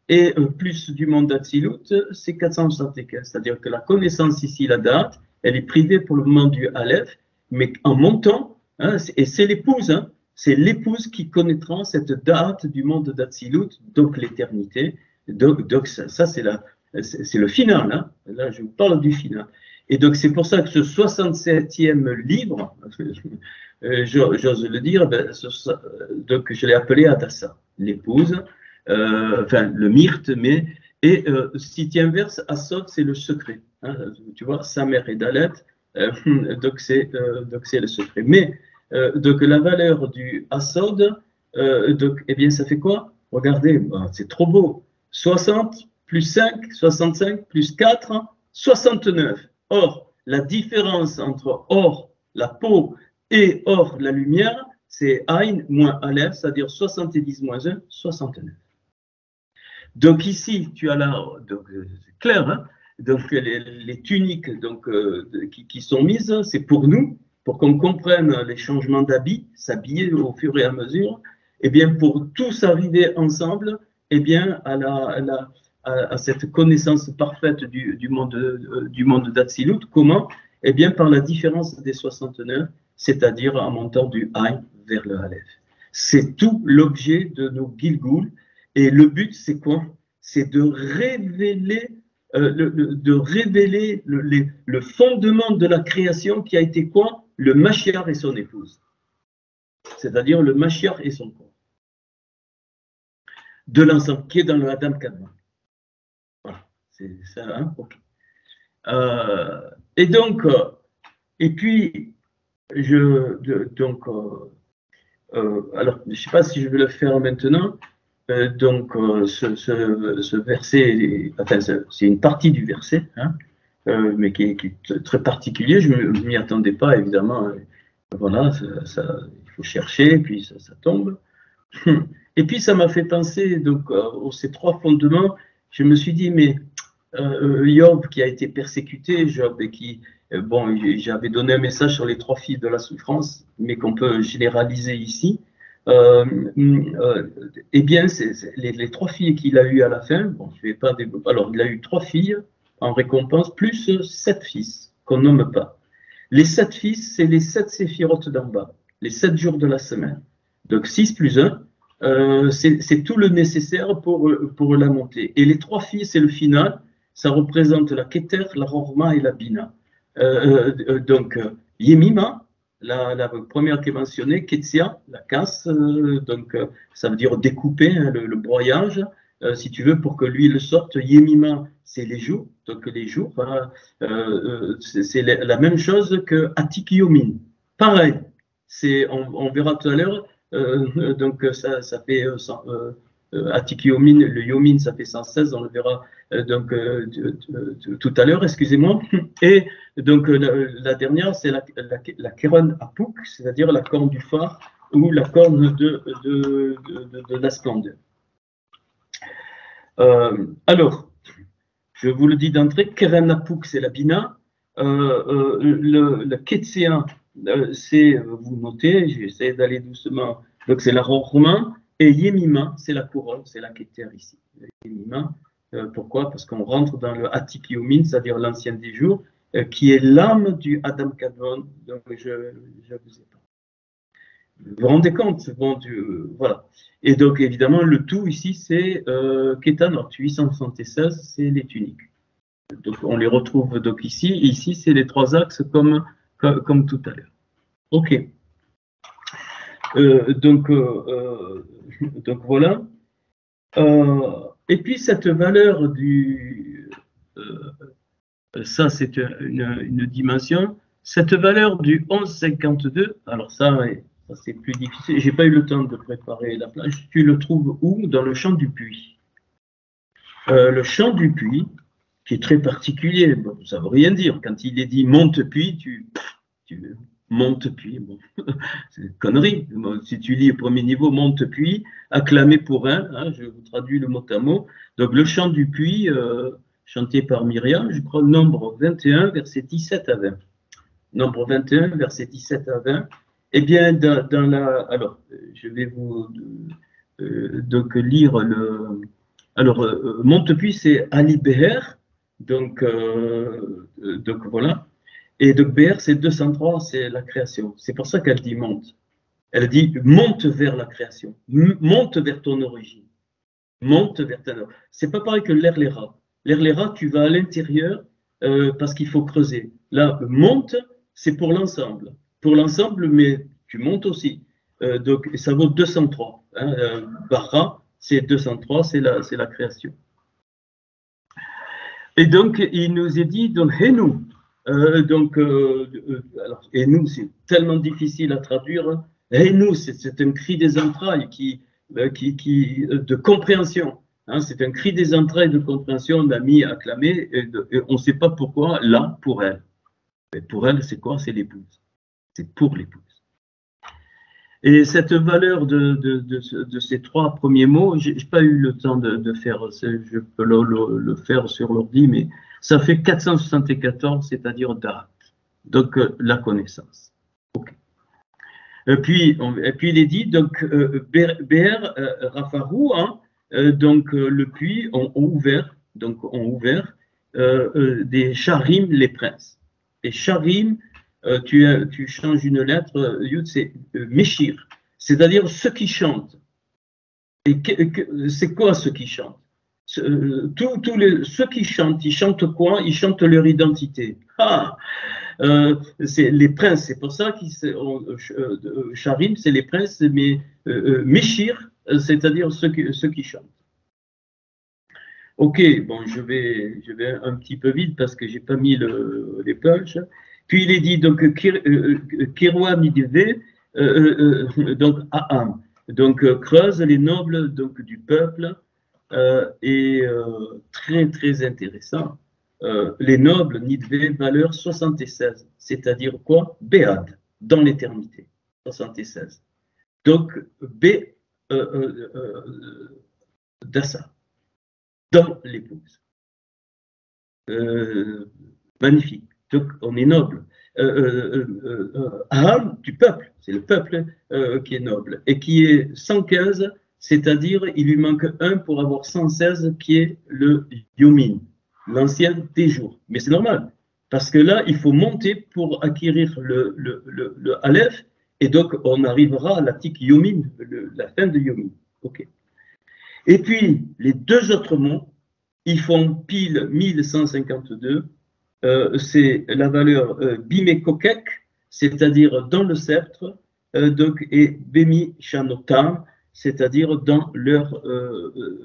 et plus du monde d'Atsilut, c'est 475. C'est-à-dire que la connaissance ici, la Da'at, elle est privée pour le moment du Aleph, mais en montant, hein, et c'est l'épouse, hein, c'est l'épouse qui connaîtra cette Da'at du monde d'Atsilut, donc l'éternité. Donc ça c'est le final. Hein. Là, je vous parle du final. Et donc, c'est pour ça que ce 67e livre, j'ose le dire, donc je l'ai appelé Hadassah, l'épouse, enfin le myrte, mais, et si tu inverses, Asod, c'est le secret. Hein, tu vois, sa mère est Dalet, donc c'est le secret. Mais, donc la valeur du Asod, donc, eh bien, ça fait quoi? Regardez, c'est trop beau. 60 plus 5, 65 plus 4, 69. Or, la différence entre or, la peau, et or, la lumière, c'est Ain moins Aleph, c'est-à-dire 70 moins 1, 69. Donc ici, tu as là, c'est clair, hein, donc les tuniques donc, qui sont mises, c'est pour nous, pour qu'on comprenne les changements d'habits, s'habiller au fur et à mesure, et bien pour tous arriver ensemble, et bien à à cette connaissance parfaite du monde d'Atsilut. Comment? Eh bien, par la différence des 69, c'est-à-dire en montant du Aïn vers le Aleph. C'est tout l'objet de nos Gilgoul. Et le but, c'est quoi? C'est de révéler, le fondement de la création qui a été quoi? Le Mashiach et son épouse. C'est-à-dire le Mashiach et son corps. De l'ensemble qui est dans le Adam Kadmon. Voilà, c'est ça, hein? Ok. Et donc, et puis, alors, je ne sais pas si je vais le faire maintenant. Ce verset, enfin, c'est une partie du verset, hein, mais qui est très particulier. Je ne m'y attendais pas, évidemment. Voilà, il faut chercher, puis ça tombe. Et puis, ça m'a fait penser donc, ces trois fondements. Je me suis dit, mais Job qui a été persécuté, Job, et qui, bon, j'avais donné un message sur les trois filles de la souffrance, mais qu'on peut généraliser ici. Eh bien, les trois filles qu'il a eues à la fin, bon, je vais pas développer. Alors, il a eu trois filles en récompense, plus 7 fils qu'on nomme pas. Les 7 fils, c'est les 7 séphirotes d'en bas, les 7 jours de la semaine. Donc 6 plus 1, c'est tout le nécessaire pour la montée. Et les trois filles, c'est le final, ça représente la Keter, la Rorma et la Bina. Donc, Yemima, la première qui est mentionnée, Ketsia, la casse, donc ça veut dire découper, hein, le broyage, si tu veux, pour que l'huile sorte. Yemima, c'est les jours, donc les jours, voilà, c'est la même chose que Atikiomin. Pareil, on verra tout à l'heure, donc ça fait Atikiomin, le Yomin, ça fait 116, on le verra tout à l'heure, excusez-moi. Et donc la dernière, c'est la Kéron Apouk, c'est-à-dire la corne du phare ou la corne de la splendeur. Alors, je vous le dis d'entrée, Kéron Apouk, c'est la Bina. Le Ketséen, c'est, vous notez, j'essaie d'aller doucement, donc c'est la Rorma, et Yemima, c'est la couronne, c'est la Keter ici. Yemima, pourquoi? Parce qu'on rentre dans le Atikiomin, c'est-à-dire l'ancien des jours, qui est l'âme du Adam Kadmon, donc je vous ai pas. Vous vous rendez compte? Bon, voilà. Et donc, évidemment, le tout ici, c'est Ketanot, 876, c'est les tuniques. Donc, on les retrouve donc ici. Et ici, c'est les trois axes comme tout à l'heure. OK. Donc voilà. Et puis, cette valeur ça, c'est une dimension. Cette valeur du 11,52, alors ça c'est plus difficile. Je n'ai pas eu le temps de préparer la plage. Tu le trouves où? Dans le chant du puits. Le chant du puits, qui est très particulier, bon, ça ne veut rien dire. Quand il est dit monte puits, tu monte puits, bon, c'est une connerie. Bon, si tu lis au premier niveau, monte puits, acclamé pour un, hein, je vous traduis le mot à mot. Donc le chant du puits, chanté par Myriam, je crois, nombre 21, versets 17 à 20. Nombre 21, versets 17 à 20. Eh bien, alors, je vais vous donc lire le. Alors, Montepuis, c'est Ali Beher, donc voilà. Et donc Beher, c'est 203, c'est la création. C'est pour ça qu'elle dit monte. Elle dit monte vers la création, monte vers ton origine, monte vers ta. C'est pas pareil que l'Erlera. L'Erlera, tu vas à l'intérieur parce qu'il faut creuser. Là, monte, c'est pour l'ensemble. Pour l'ensemble, mais tu montes aussi. Donc, ça vaut 203. Hein, Barra, c'est 203, c'est la création. Et donc, il nous est dit, donc, Hénou. Alors, Hénou, c'est tellement difficile à traduire. Hénou, c'est un cri des entrailles de compréhension. Hein, c'est un cri des entrailles de compréhension, on a mis acclamé, et on ne sait pas pourquoi, là, pour elle. Mais pour elle, c'est quoi? C'est l'épouse. C'est pour l'épouse. Et cette valeur de ces trois premiers mots, je n'ai pas eu le temps de faire, je peux le faire sur l'ordi, mais ça fait 474, c'est-à-dire date. Donc, la connaissance. Okay. Et puis, il est dit, donc, Ber Rafarou, hein, le puits ont ouvert, des charim, les princes. Et charim, tu changes une lettre, yud, c'est Meshir, c'est-à-dire ceux qui chantent. Et c'est quoi ceux qui chantent? Ceux qui chantent, ils chantent quoi? Ils chantent leur identité. C'est les princes, c'est pour ça qu'ils Charim, c'est les princes, mais Meshir, c'est-à-dire ceux qui chantent. Ok, bon, je vais un petit peu vite parce que j'ai pas mis les punchs. Puis il est dit donc Kirwa Mideve, donc Aham, donc creuse les nobles donc du peuple et très très intéressant. Les nobles Nidve valeur 76, c'est-à-dire quoi? Béad, dans l'éternité, 76. Donc B Dassa, dans l'épouse. Magnifique. Donc, on est noble. Aham, du peuple, c'est le peuple qui est noble, et qui est 115, c'est-à-dire il lui manque un pour avoir 116, qui est le Yomin, l'ancien des jours. Mais c'est normal, parce que là, il faut monter pour acquérir le Aleph, et donc on arrivera à la tique Yomin, la fin de Yomin. Ok. Et puis, les deux autres mots, ils font pile 1152. C'est la valeur bimekokek, c'est-à-dire dans le sceptre, donc, et bemi shanotam, c'est-à-dire dans leur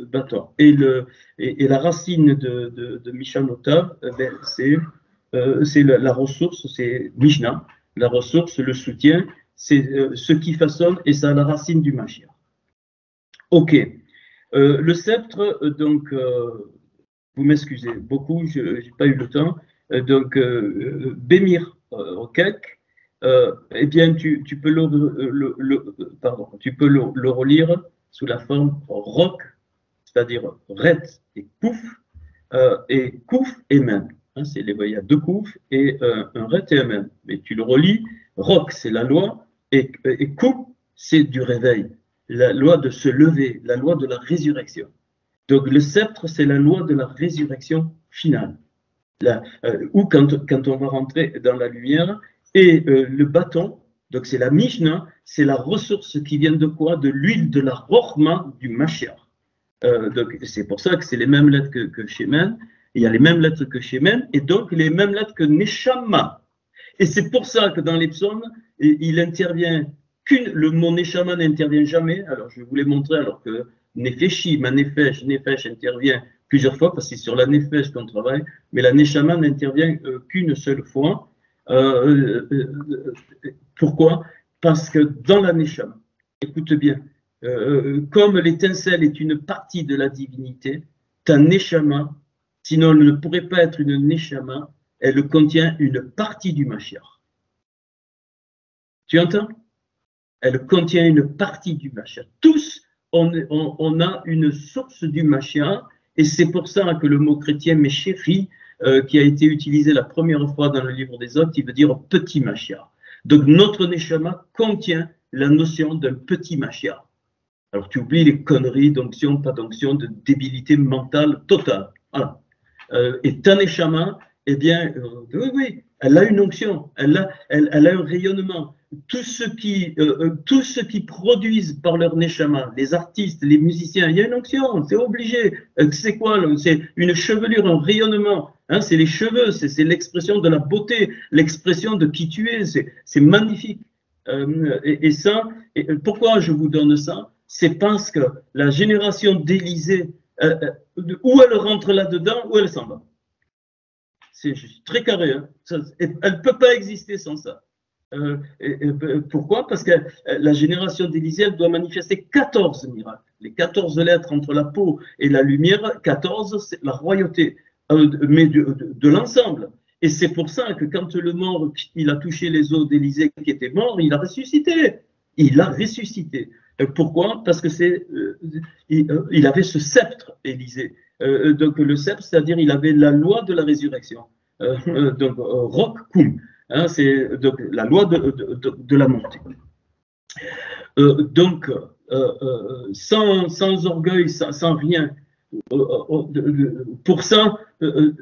bâton. Et la racine de mishanotam, c'est la ressource, c'est Mishnah, la ressource, le soutien, c'est ce qui façonne, et ça a la racine du Mashiach. Ok. Le sceptre, donc, vous m'excusez beaucoup, je n'ai pas eu le temps. Donc, Bémir Okek, eh bien, tu peux le relire sous la forme Rok, c'est-à-dire Ret et Kouf, et Kouf et Mem. Hein, il y a deux Kouf et un Ret et un Mem. Mais tu le relis, Rok, c'est la loi, et Kouf, c'est du réveil, la loi de se lever, la loi de la résurrection. Donc, le sceptre, c'est la loi de la résurrection finale. Ou quand on va rentrer dans la lumière, et le bâton, donc c'est la Mishnah, c'est la ressource qui vient de quoi? De l'huile de la Rochma du Mashiach. Donc c'est pour ça que c'est les mêmes lettres que Shemen, il y a les mêmes lettres que Shemen, et donc les mêmes lettres que Neshama. Et c'est pour ça que dans les psaumes, il intervient le mot Neshama n'intervient jamais. Alors je vais vous les montrer, alors que Nefeshi, Nefesh intervient plusieurs fois, parce que c'est sur la Nefesh qu'on travaille, mais la Neshama n'intervient qu'une seule fois. Pourquoi? Parce que dans la Neshama, écoute bien, comme l'étincelle est une partie de la divinité, ta Neshama, sinon elle ne pourrait pas être une Neshama, elle contient une partie du Mashiach. Tu entends? Elle contient une partie du Mashiach. Tous, on a une source du Mashiach, et c'est pour ça que le mot chrétien Meshéri, qui a été utilisé la première fois dans le livre des Actes, il veut dire petit Mashiach. Donc notre Neshama contient la notion d'un petit Mashiach. Alors tu oublies les conneries d'onction, pas d'onction, de débilité mentale totale. Voilà. Et ta Neshama, eh bien, oui, elle a une onction, elle a un rayonnement. Tous ceux qui produisent par leur Neshama, les artistes, les musiciens, il y a une onction, c'est obligé. C'est quoi? C'est une chevelure, un rayonnement. Hein, c'est les cheveux, c'est l'expression de la beauté, l'expression de qui tu es. C'est magnifique. Et ça, pourquoi je vous donne ça? C'est parce que la génération d'Élysée, où elle rentre là-dedans, où elle s'en va. C'est très carré. Hein. Elle ne peut pas exister sans ça. Pourquoi? Parce que la génération d'Élysée, elle doit manifester 14 miracles. Les 14 lettres entre la peau et la lumière, 14, c'est la royauté, mais de l'ensemble. Et c'est pour ça que quand le mort, il a touché les os d'Élysée qui était mort, il a ressuscité. Il a ressuscité. Pourquoi? Parce que il avait ce sceptre, Élysée. Donc le sceptre, c'est-à-dire il avait la loi de la résurrection. Donc Roc Kum, hein, c'est donc la loi de la montée. Donc sans orgueil, sans rien. Pour ça,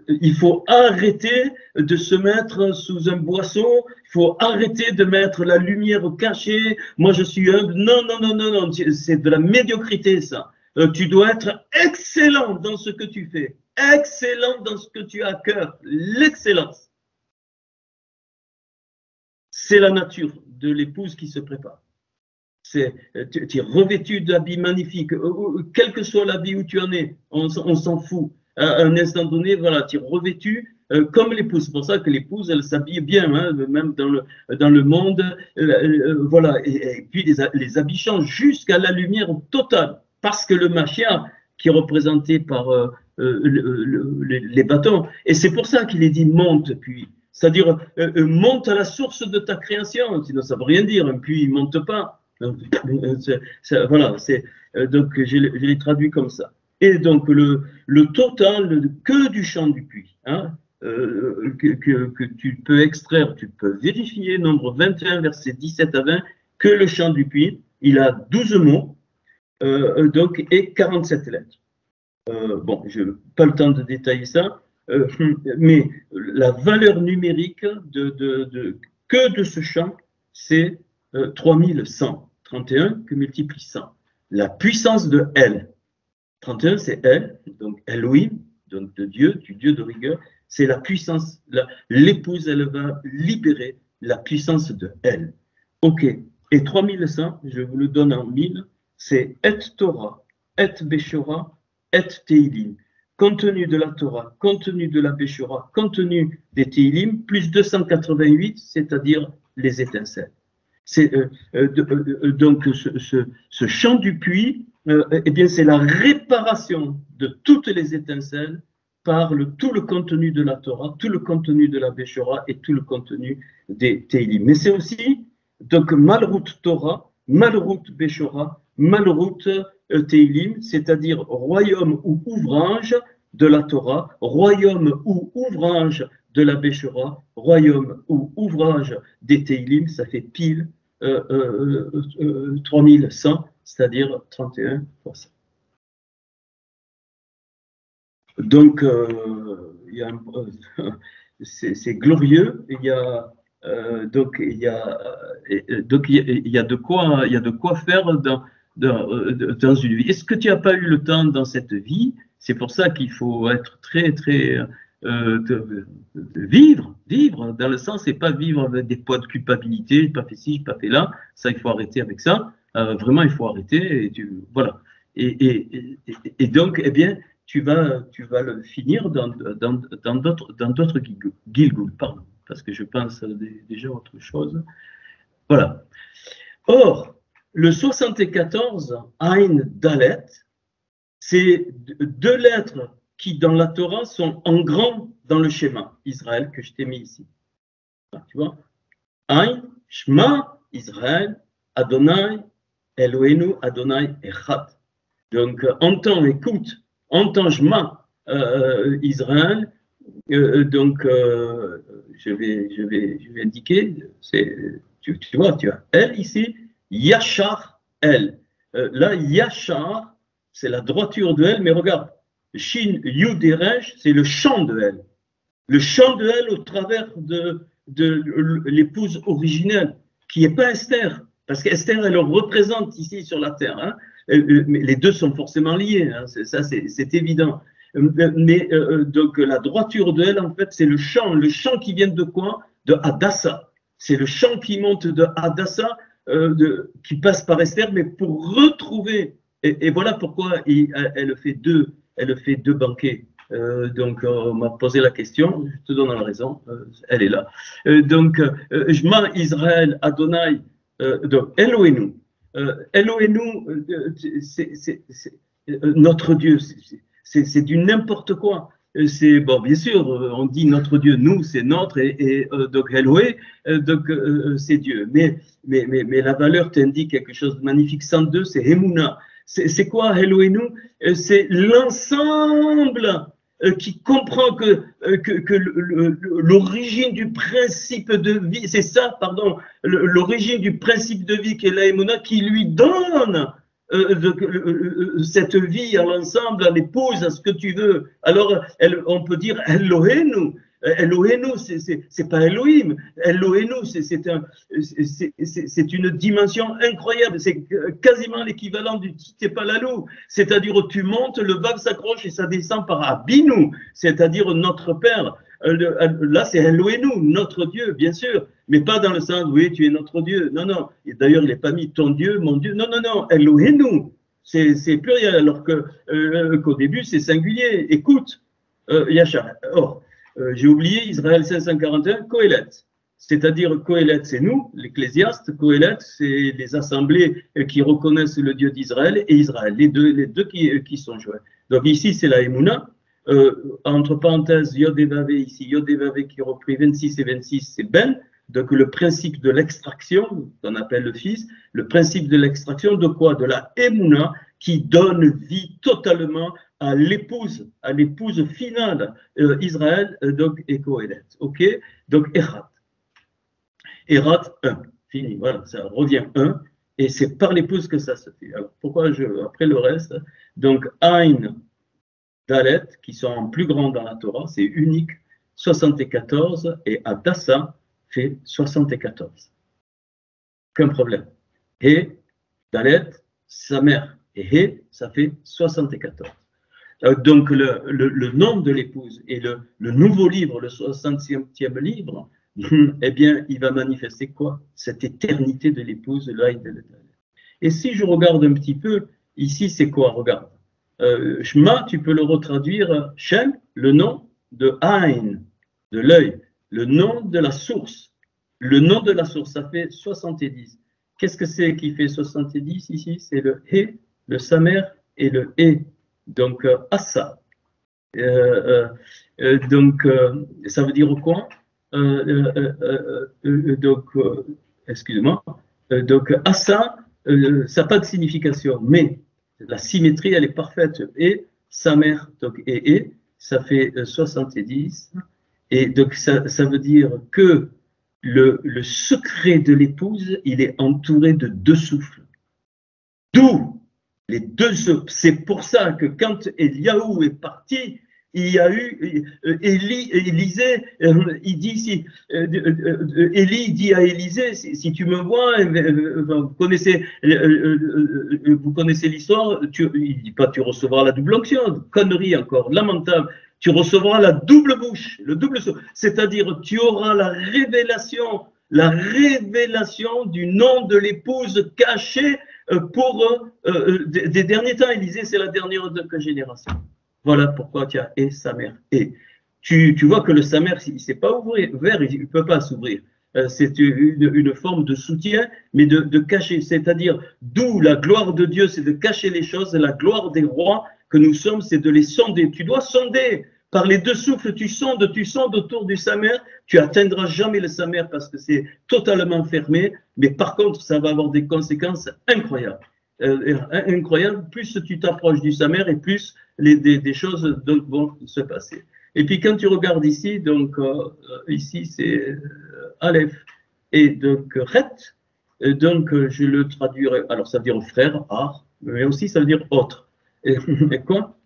il faut arrêter de se mettre sous un boisseau, il faut arrêter de mettre la lumière cachée. Moi, je suis humble. Non, non, non, non, non, c'est de la médiocrité, ça. Tu dois être excellent dans ce que tu fais, excellent dans ce que tu as à cœur, l'excellence. C'est la nature de l'épouse qui se prépare. Tu es revêtu d'habits magnifiques, quel que soit l'habit où tu en es, on s'en fout. À un instant donné, voilà, tu es revêtu comme l'épouse. C'est pour ça que l'épouse, elle s'habille bien, hein, même dans le monde. Voilà, et puis les habits changent jusqu'à la lumière totale, parce que le Mashiach, qui est représenté par les bâtons, et c'est pour ça qu'il est dit monte, puis. C'est-à-dire, monte à la source de ta création, sinon ça ne veut rien dire, un puits, il ne monte pas. Voilà, donc je l'ai traduit comme ça. Et donc le total que du chant du puits, hein, que tu peux extraire, tu peux vérifier, nombre 21, versets 17 à 20, que le chant du puits, il a 12 mots donc, et 47 lettres. Bon, je n'ai pas le temps de détailler ça, mais la valeur numérique que de ce chant, c'est 3100. 31 que multiplie 100. La puissance de L. 31, c'est Elle, donc Elohim, donc de Dieu, du Dieu de rigueur. C'est la puissance. L'épouse, elle va libérer la puissance de Elle. OK. Et 3100, je vous le donne en 1000, c'est Et Torah, Et Beshora, Et Teilim. Contenu de la Torah, contenu de la Beshora, contenu des Teilim, plus 288, c'est-à-dire les étincelles. Donc ce chant du puits, eh bien c'est la réparation de toutes les étincelles par tout le contenu de la Torah, tout le contenu de la Beshora et tout le contenu des Teilim. Mais c'est aussi donc Malrout Torah, Malrout Beshora, Malrout Teilim, c'est-à-dire royaume ou ouvrage de la Torah, royaume ou ouvrage de la Beshora, royaume ou ouvrage des Teilim, ça fait pile 3100, c'est-à-dire 31 fois ça. Donc, c'est glorieux. Il y a donc il y a de quoi faire dans une vie. Est-ce que tu n'as pas eu le temps dans cette vie? C'est pour ça qu'il faut être très vivre dans le sens, c'est pas vivre avec des poids de culpabilité, j'ai pas fait ci, j'ai pas fait là, ça il faut arrêter avec ça, vraiment il faut arrêter, et voilà. Et donc, eh bien, tu vas le finir dans d'autres Gilgul, pardon, parce que je pense déjà à autre chose. Voilà. Or, le 74, Ain Dalet, c'est deux lettres qui, dans la Torah, sont en grand dans le schéma Israël que je t'ai mis ici. Tu vois? Ain, Shema, Israël, Adonai, Eloheinu, Adonai, Echad. Donc, entends, écoute, entends, Shema, Israël. Donc, je vais indiquer, tu vois, tu as El ici, Yachar, El. Là, Yachar, c'est la droiture de Elle, mais regarde, Shin, Yud et Resh, c'est le chant de Elle. Le chant de Elle au travers de l'épouse originelle, qui n'est pas Esther, parce qu'Esther, elle le représente ici sur la terre. Hein. Mais les deux sont forcément liés, hein, ça c'est évident. Mais donc la droiture de Elle, en fait, c'est le chant qui vient de quoi? De Hadassah. C'est le chant qui monte de Hadassah, qui passe par Esther, mais pour retrouver. Et voilà pourquoi elle fait deux banquets. Donc, on m'a posé la question, je te donne la raison, elle est là. Donc, Shema Israël, Adonai, donc Eloheinu. Eloheinu, c'est notre Dieu, c'est du n'importe quoi. C'est bon, bien sûr, on dit notre Dieu, nous, c'est notre, et donc Elohé, donc c'est Dieu. Mais la valeur t'indique quelque chose de magnifique. 102, c'est Emouna. C'est quoi Eloheinu? C'est l'ensemble qui comprend que l'origine du principe de vie, c'est ça, pardon, l'origine du principe de vie qui est la Emouna, qui lui donne cette vie à l'ensemble, à l'épouse, à ce que tu veux. Alors, on peut dire Elohenu. Elohenu, c'est pas Elohim. Elohenu, c'est une dimension incroyable. C'est quasiment l'équivalent du Titepalalou. C'est-à-dire, tu montes, le vav s'accroche et ça descend par Abinu, c'est-à-dire notre Père. Là, c'est Elohenu, notre Dieu, bien sûr, mais pas dans le sens, oui, tu es notre Dieu. Non, non. Et d'ailleurs, il n'est pas mis ton Dieu, mon Dieu. Non, non, non. Elohenu, c'est pluriel, alors qu'au début, c'est singulier. Écoute, Yachar. Or, j'ai oublié Israël 541, Kohelet. C'est-à-dire, Kohelet, c'est nous, l'Ecclésiaste. Kohelet, c'est les assemblées qui reconnaissent le Dieu d'Israël et Israël. Les deux qui sont joints. Donc ici, c'est la Emouna. Entre parenthèses, Yod et Vavé ici, Yod et Vavé qui repris 26 et 26, c'est Ben. Donc le principe de l'extraction, qu'on appelle le Fils, le principe de l'extraction de quoi? De la Emouna qui donne vie totalement à l'épouse finale, Israël, donc et Kohelet. Ok? Donc Erat. Erat 1. Fini, voilà, ça revient 1. Et c'est par l'épouse que ça se fait. Alors pourquoi après le reste? Donc Aïn, Dalet, qui sont en plus grand dans la Torah, c'est unique, 74, et Adassa fait 74. Aucun problème. Et Dalet, sa mère, et He, ça fait 74. Donc le nom de l'épouse et le nouveau livre, le 60e livre, eh bien, il va manifester quoi? Cette éternité de l'épouse, l'Aïd et le Dalet. Et si je regarde un petit peu, ici, c'est quoi? Regarde. Shema, tu peux le retraduire Shem, le nom de Aïn, de l'œil, le nom de la source. Le nom de la source, ça fait 70. Qu'est-ce que c'est qui fait 70 ici? C'est le He, le Samer et le He. Donc, Assa. Donc, ça veut dire quoi? Donc, excusez-moi. Donc, Assa, ça n'a pas de signification, mais la symétrie, elle est parfaite. Et sa mère, donc, et, ça fait 70. Et donc, ça veut dire que le secret de l'épouse, il est entouré de deux souffles. D'où les deux souffles. C'est pour ça que quand Eliaou est parti, il y a eu Élisée, il dit si Élie dit à Élisée, si tu me vois, vous connaissez l'histoire, il dit pas tu recevras la double onction, connerie encore, lamentable. Tu recevras la double bouche, le double souffle, c'est-à-dire tu auras la révélation du nom de l'épouse cachée pour des derniers temps. Élisée, c'est la dernière génération. Voilà pourquoi tu as et sa mère. Et tu vois que le Samer, il ne s'est pas ouvert, il ne peut pas s'ouvrir. C'est une forme de soutien, mais de cacher. C'est-à-dire, d'où la gloire de Dieu, c'est de cacher les choses. La gloire des rois que nous sommes, c'est de les sonder. Tu dois sonder. Par les deux souffles, tu sondes autour du Samer. Tu atteindras jamais le Samer parce que c'est totalement fermé. Mais par contre, ça va avoir des conséquences incroyables. Incroyable, plus tu t'approches du Samer et plus des choses donc, vont se passer. Et puis quand tu regardes ici, donc ici c'est Aleph et donc Ret, donc je le traduirai, alors ça veut dire frère, Ar, mais aussi ça veut dire autre. Et quoi?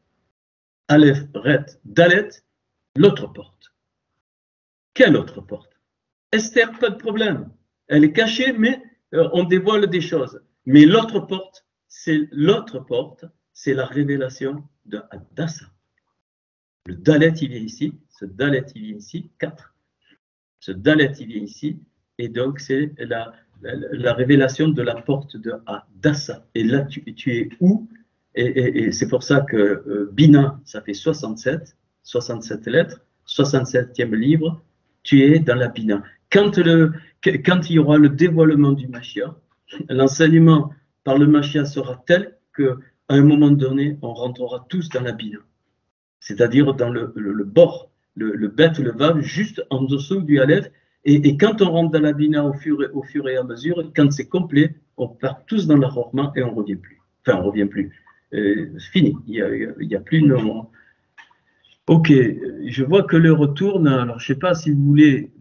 Aleph, Ret, Dalet, l'autre porte. Quelle autre porte? Esther, pas de problème. Elle est cachée, mais on dévoile des choses. Mais l'autre porte, c'est la révélation de Hadassah. Le Dalet, il vient ici. Ce Dalet, il vient ici. 4. Ce Dalet, il vient ici. Et donc, c'est la révélation de la porte de Hadassah. Et là, tu es où? Et c'est pour ça que Bina, ça fait 67 lettres, 67e livre. Tu es dans la Bina. Quand il y aura le dévoilement du Mashiach, l'enseignement par le Mashiach sera tel qu'à un moment donné, on rentrera tous dans la Bina. C'est-à-dire dans le bord, le bet, le vav, juste en dessous du Aleph. Et quand on rentre dans la Bina au fur et à mesure, quand c'est complet, on part tous dans la Rorma et on ne revient plus. Enfin, on ne revient plus. Fini. Il n'y a plus de... Ok, je vois que l'heure retourne. Alors, je ne sais pas si vous voulez...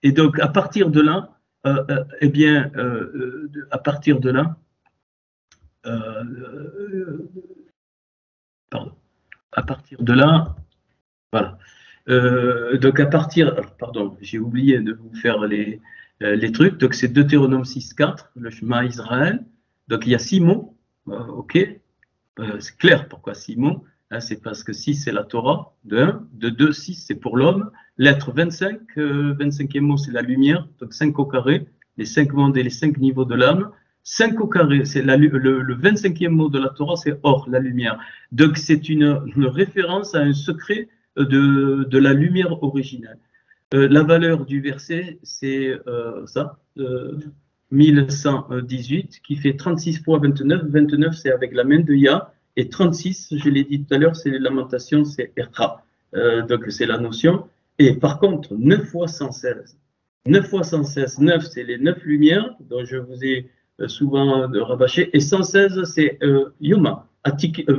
Et donc, à partir de là, à partir de là, pardon, à partir de là, voilà. Donc à partir, pardon, j'ai oublié de vous faire les trucs. Donc c'est Deutéronome 6.4, le chemin Israël. Donc il y a 6 mots, ok. C'est clair pourquoi 6 mots. Hein, c'est parce que 6 c'est la Torah, de 1, de 2, 6 c'est pour l'homme. Lettre 25, 25e mot c'est la lumière, donc 5 au carré, les 5 mondes et les 5 niveaux de l'âme. 5 au carré, c'est le 25e mot de la Torah, c'est or, la lumière. Donc c'est une référence à un secret de la lumière originale. La valeur du verset, c'est ça, 1118, qui fait 36 fois 29. 29, c'est avec la main de Yah. Et 36, je l'ai dit tout à l'heure, c'est les lamentations, c'est Ertra. Donc c'est la notion. Et par contre, 9 fois 116. 9 fois 116, 9, c'est les 9 lumières dont je vous ai souvent rabâché. Et 116, c'est Yoma,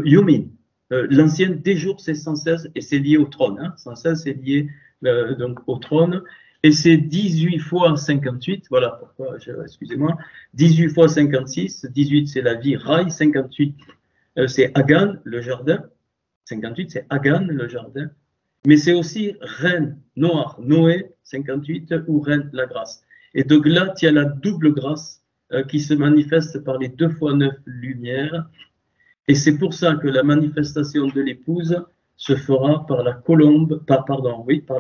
Yomin. L'ancienne des jours, c'est 116 et c'est lié au trône. Hein. 116, c'est lié donc au trône. Et c'est 18 fois 58, voilà pourquoi, excusez-moi, 18 fois 56, 18 c'est la vie, Raï, 58 c'est Hagan, le jardin, 58 c'est Hagan, le jardin, mais c'est aussi Reine, Noir, Noé, 58, ou Reine, la grâce. Et donc là, tu as la double grâce qui se manifeste par les 2 fois 9 lumières, et c'est pour ça que la manifestation de l'épouse se fera par la colombe, par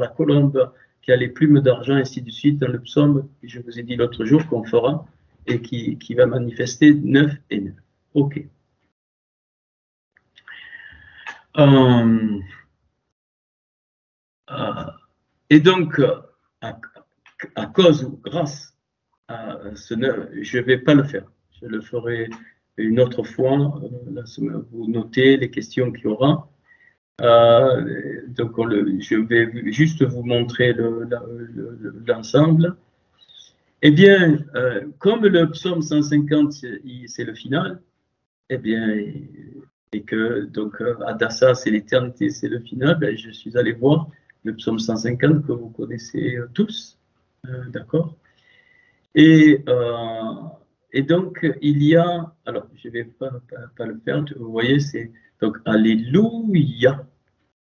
la colombe qui a les plumes d'argent, ainsi de suite, dans le psaume que je vous ai dit l'autre jour qu'on fera, et qui va manifester 9 et 9. Ok. Et donc, à cause ou grâce à ce 9, je ne vais pas le faire. Je le ferai une autre fois. Vous notez les questions qu'il y aura. Donc, je vais juste vous montrer l'ensemble. Eh bien, comme le psaume 150, c'est le final, eh bien, et que donc Adassa, c'est l'éternité, c'est le final, ben, je suis allé voir le psaume 150 que vous connaissez tous, d'accord. Et donc, il y a, alors je ne vais pas le faire, vous voyez, c'est donc Alléluia,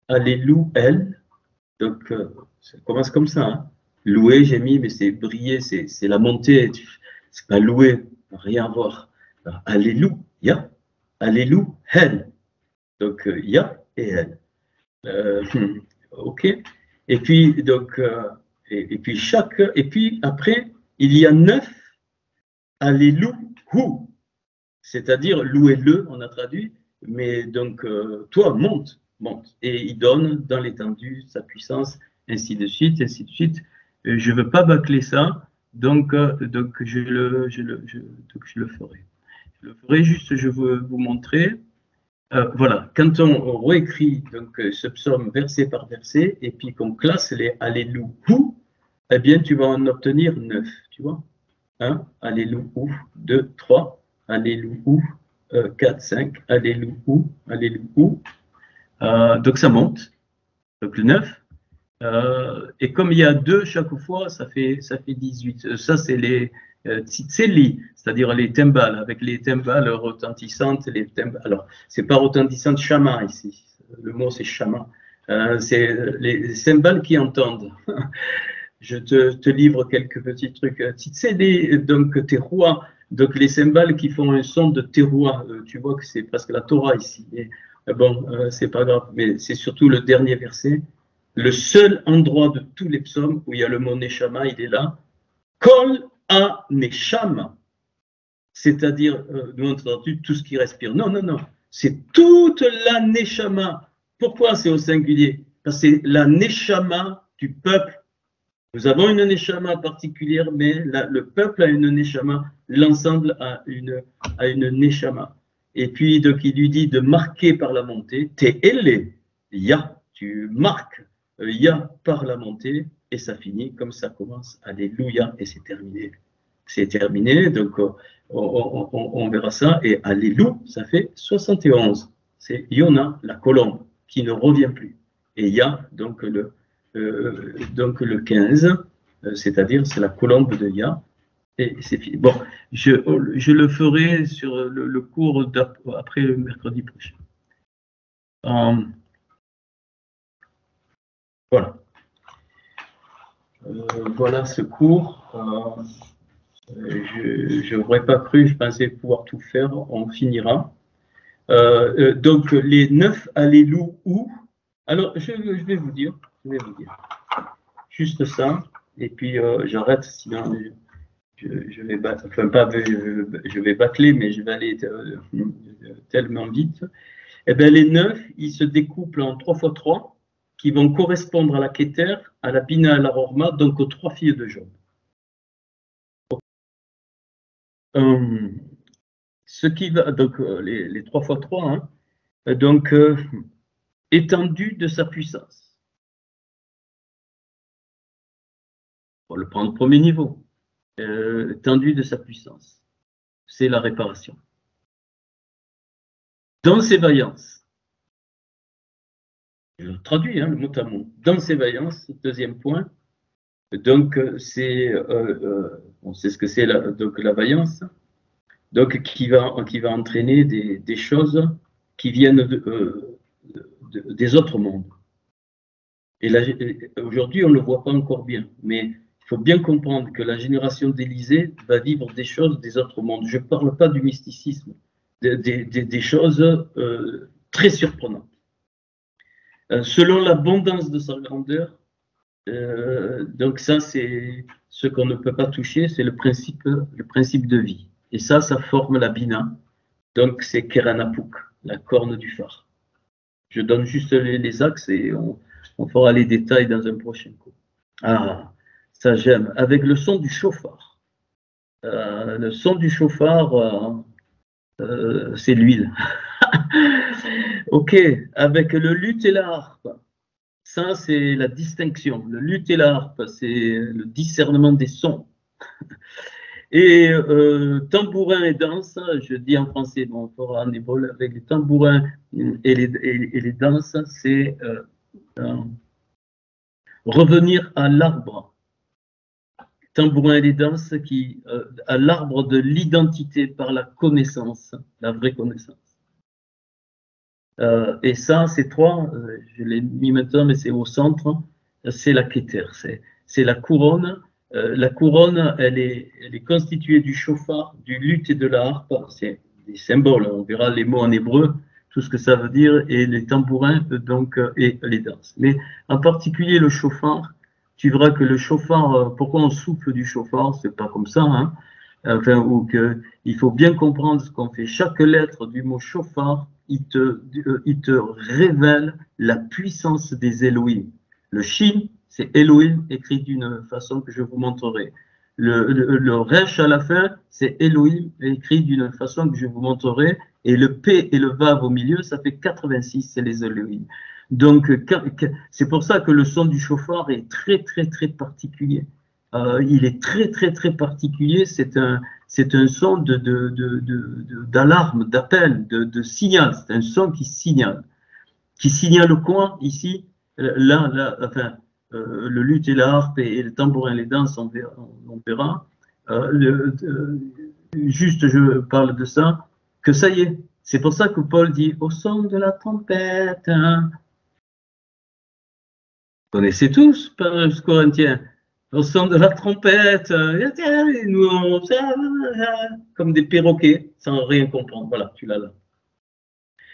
Alléluia, donc ça commence comme ça, hein. Louer, j'ai mis, mais c'est briller, c'est la montée, c'est pas louer, rien à voir. Alors, Alléluia, Alléluia, donc Ya et elle. Ok. Et puis donc et puis après il y a 9 Alléluia, c'est-à-dire louez-le, on a traduit, mais donc toi monte, et il donne dans l'étendue sa puissance, ainsi de suite, ainsi de suite. Je ne veux pas bâcler ça, donc je le ferai. Je le ferai, juste je veux vous montrer. Voilà, quand on réécrit donc, ce psaume verset par verset, et puis qu'on classe les Alléluia, eh bien tu vas en obtenir 9, tu vois. 1, Alléluia, 2, 3, Alléluia, 4, 5, Alléluia, Alléluia. Donc ça monte, donc le 9. Et comme il y a 2 chaque fois, ça fait 18. Ça, c'est les tzitseli, c'est-à-dire les timbales, avec les timbales retentissantes. Alors, c'est pas retentissante shama ici, le mot c'est shama. C'est les cymbales qui entendent. Je te livre quelques petits trucs. Tzitseli, donc teroua, donc les cymbales qui font un son de teroua. Tu vois que c'est presque la Torah ici. Et, bon, c'est pas grave, mais c'est surtout le dernier verset. Le seul endroit de tous les psaumes où il y a le mot Neshama, il est là. Kol a Neshama. C'est-à-dire, nous on a entendu tout ce qui respire. Non, non, non. C'est toute la Neshama. Pourquoi c'est au singulier? Parce que c'est la Neshama du peuple. Nous avons une Neshama particulière, mais le peuple a une Neshama. L'ensemble a une Neshama. Et puis, donc, il lui dit de marquer par la montée. Te'ele, ya, tu marques. Ya par la montée, et ça finit comme ça commence, Alléluia, et c'est terminé. C'est terminé, donc on verra ça, et Alléluia, ça fait 71. C'est Yona, la colombe, qui ne revient plus. Et Ya, donc le 15, c'est-à-dire c'est la colombe de Ya, Et c'est fini. Bon, je le ferai sur le cours après le mercredi prochain. Voilà. Voilà ce cours. Je n'aurais pas cru, je pensais pouvoir tout faire, on finira. Donc, les 9 alléluia. Alors, je vais vous dire, juste ça, et puis j'arrête, sinon je vais battre, enfin pas, je vais bâcler, mais je vais aller tellement vite. Eh bien, les 9, ils se découpent en 3 x 3, qui vont correspondre à la Kéter, à la Bina, à la Rorma, donc aux 3 filles de Job. Ce qui va, donc les 3 x 3, hein, donc étendue de sa puissance. On le prend au premier niveau. Étendue de sa puissance. C'est la réparation. Dans ses vaillances. Je traduis le mot à mot. Dans ses vaillances, deuxième point. Donc, c'est on sait ce que c'est donc la vaillance. Donc, qui va entraîner des choses qui viennent des autres mondes. Et aujourd'hui, on ne le voit pas encore bien, mais il faut bien comprendre que la génération d'Élysée va vivre des choses des autres mondes. Je ne parle pas du mysticisme, des choses très surprenantes. Selon l'abondance de sa grandeur, donc ça, c'est ce qu'on ne peut pas toucher, c'est le principe de vie. Et ça forme la Bina. Donc c'est Keranapuk, la corne du phare. Je donne juste les axes et on fera les détails dans un prochain cours. Ah, ça j'aime. Avec le son du chauffard. Le son du chauffard, c'est l'huile. Ok, avec le luth et la harpe. Ça, c'est la distinction. Le luth et la harpe, c'est le discernement des sons. Et tambourin et danse, je dis en français, bon, on fera en hébreu, avec les tambourins et les danses, c'est revenir à l'arbre. Tambourin et les danses, à l'arbre de l'identité par la connaissance, la vraie connaissance. Et ça, ces trois, je l'ai mis maintenant, mais c'est au centre, c'est la Kéter, c'est la couronne. La couronne, elle est constituée du chauffard, du luth et de la harpe. C'est des symboles, on verra les mots en hébreu, tout ce que ça veut dire, et les tambourins donc, et les danses. Mais en particulier le chauffard, tu verras que le chauffard, pourquoi on souffle du chauffard, c'est pas comme ça, hein, enfin, ou que il faut bien comprendre ce qu'on fait. Chaque lettre du mot chauffard, il te révèle la puissance des Elohim. Le Shin, c'est Elohim écrit d'une façon que je vous montrerai. Le Resh à la fin, c'est Elohim écrit d'une façon que je vous montrerai. Et le P et le Vav au milieu, ça fait 86, c'est les Elohim. Donc, c'est pour ça que le son du chauffard est très, très, très particulier. Il est très, très, très particulier. C'est un son d'alarme, d'appel, de signal. C'est un son qui signale. Qui signale quoi ici? Là, enfin, le luth et la harpe et le tambourin, les danses, on verra. Juste, je parle de ça, que ça y est. C'est pour ça que Paul dit au son de la trompette. Hein. Vous connaissez tous, ce Corinthien. Au son de la trompette, nous, comme des perroquets, sans rien comprendre. Voilà, tu l'as là.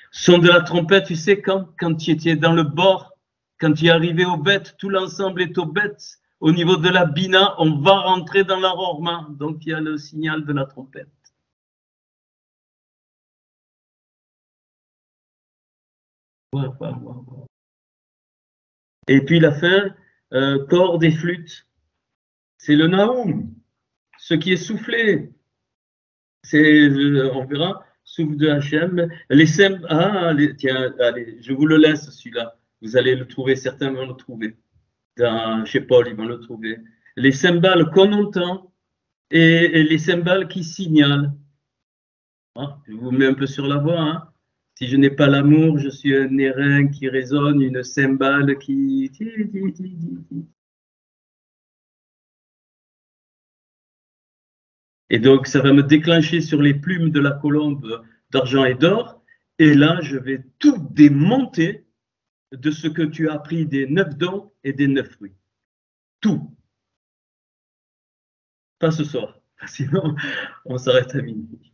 Son de la trompette, tu sais, quand tu étais dans le bord, quand tu es arrivé au bête, tout l'ensemble est au bête. Au niveau de la bina, on va rentrer dans la rorma. Donc, il y a le signal de la trompette. Et puis la fin, cordes et flûtes. C'est le Naoum, ce qui est soufflé. C'est, on verra, souffle de Hachem. Tiens, allez, je vous le laisse celui-là. Vous allez le trouver, certains vont le trouver. Chez Paul, ils vont le trouver. Les cymbales qu'on entend et les cymbales qui signalent. Hein, je vous mets un peu sur la voie. Hein. Si je n'ai pas l'amour, je suis un airain qui résonne, une cymbale qui. Et donc, ça va me déclencher sur les plumes de la colombe d'argent et d'or. Et là, je vais tout démonter de ce que tu as appris des 9 dons et des 9 fruits. Tout. Pas ce soir. Sinon, on s'arrête à minuit.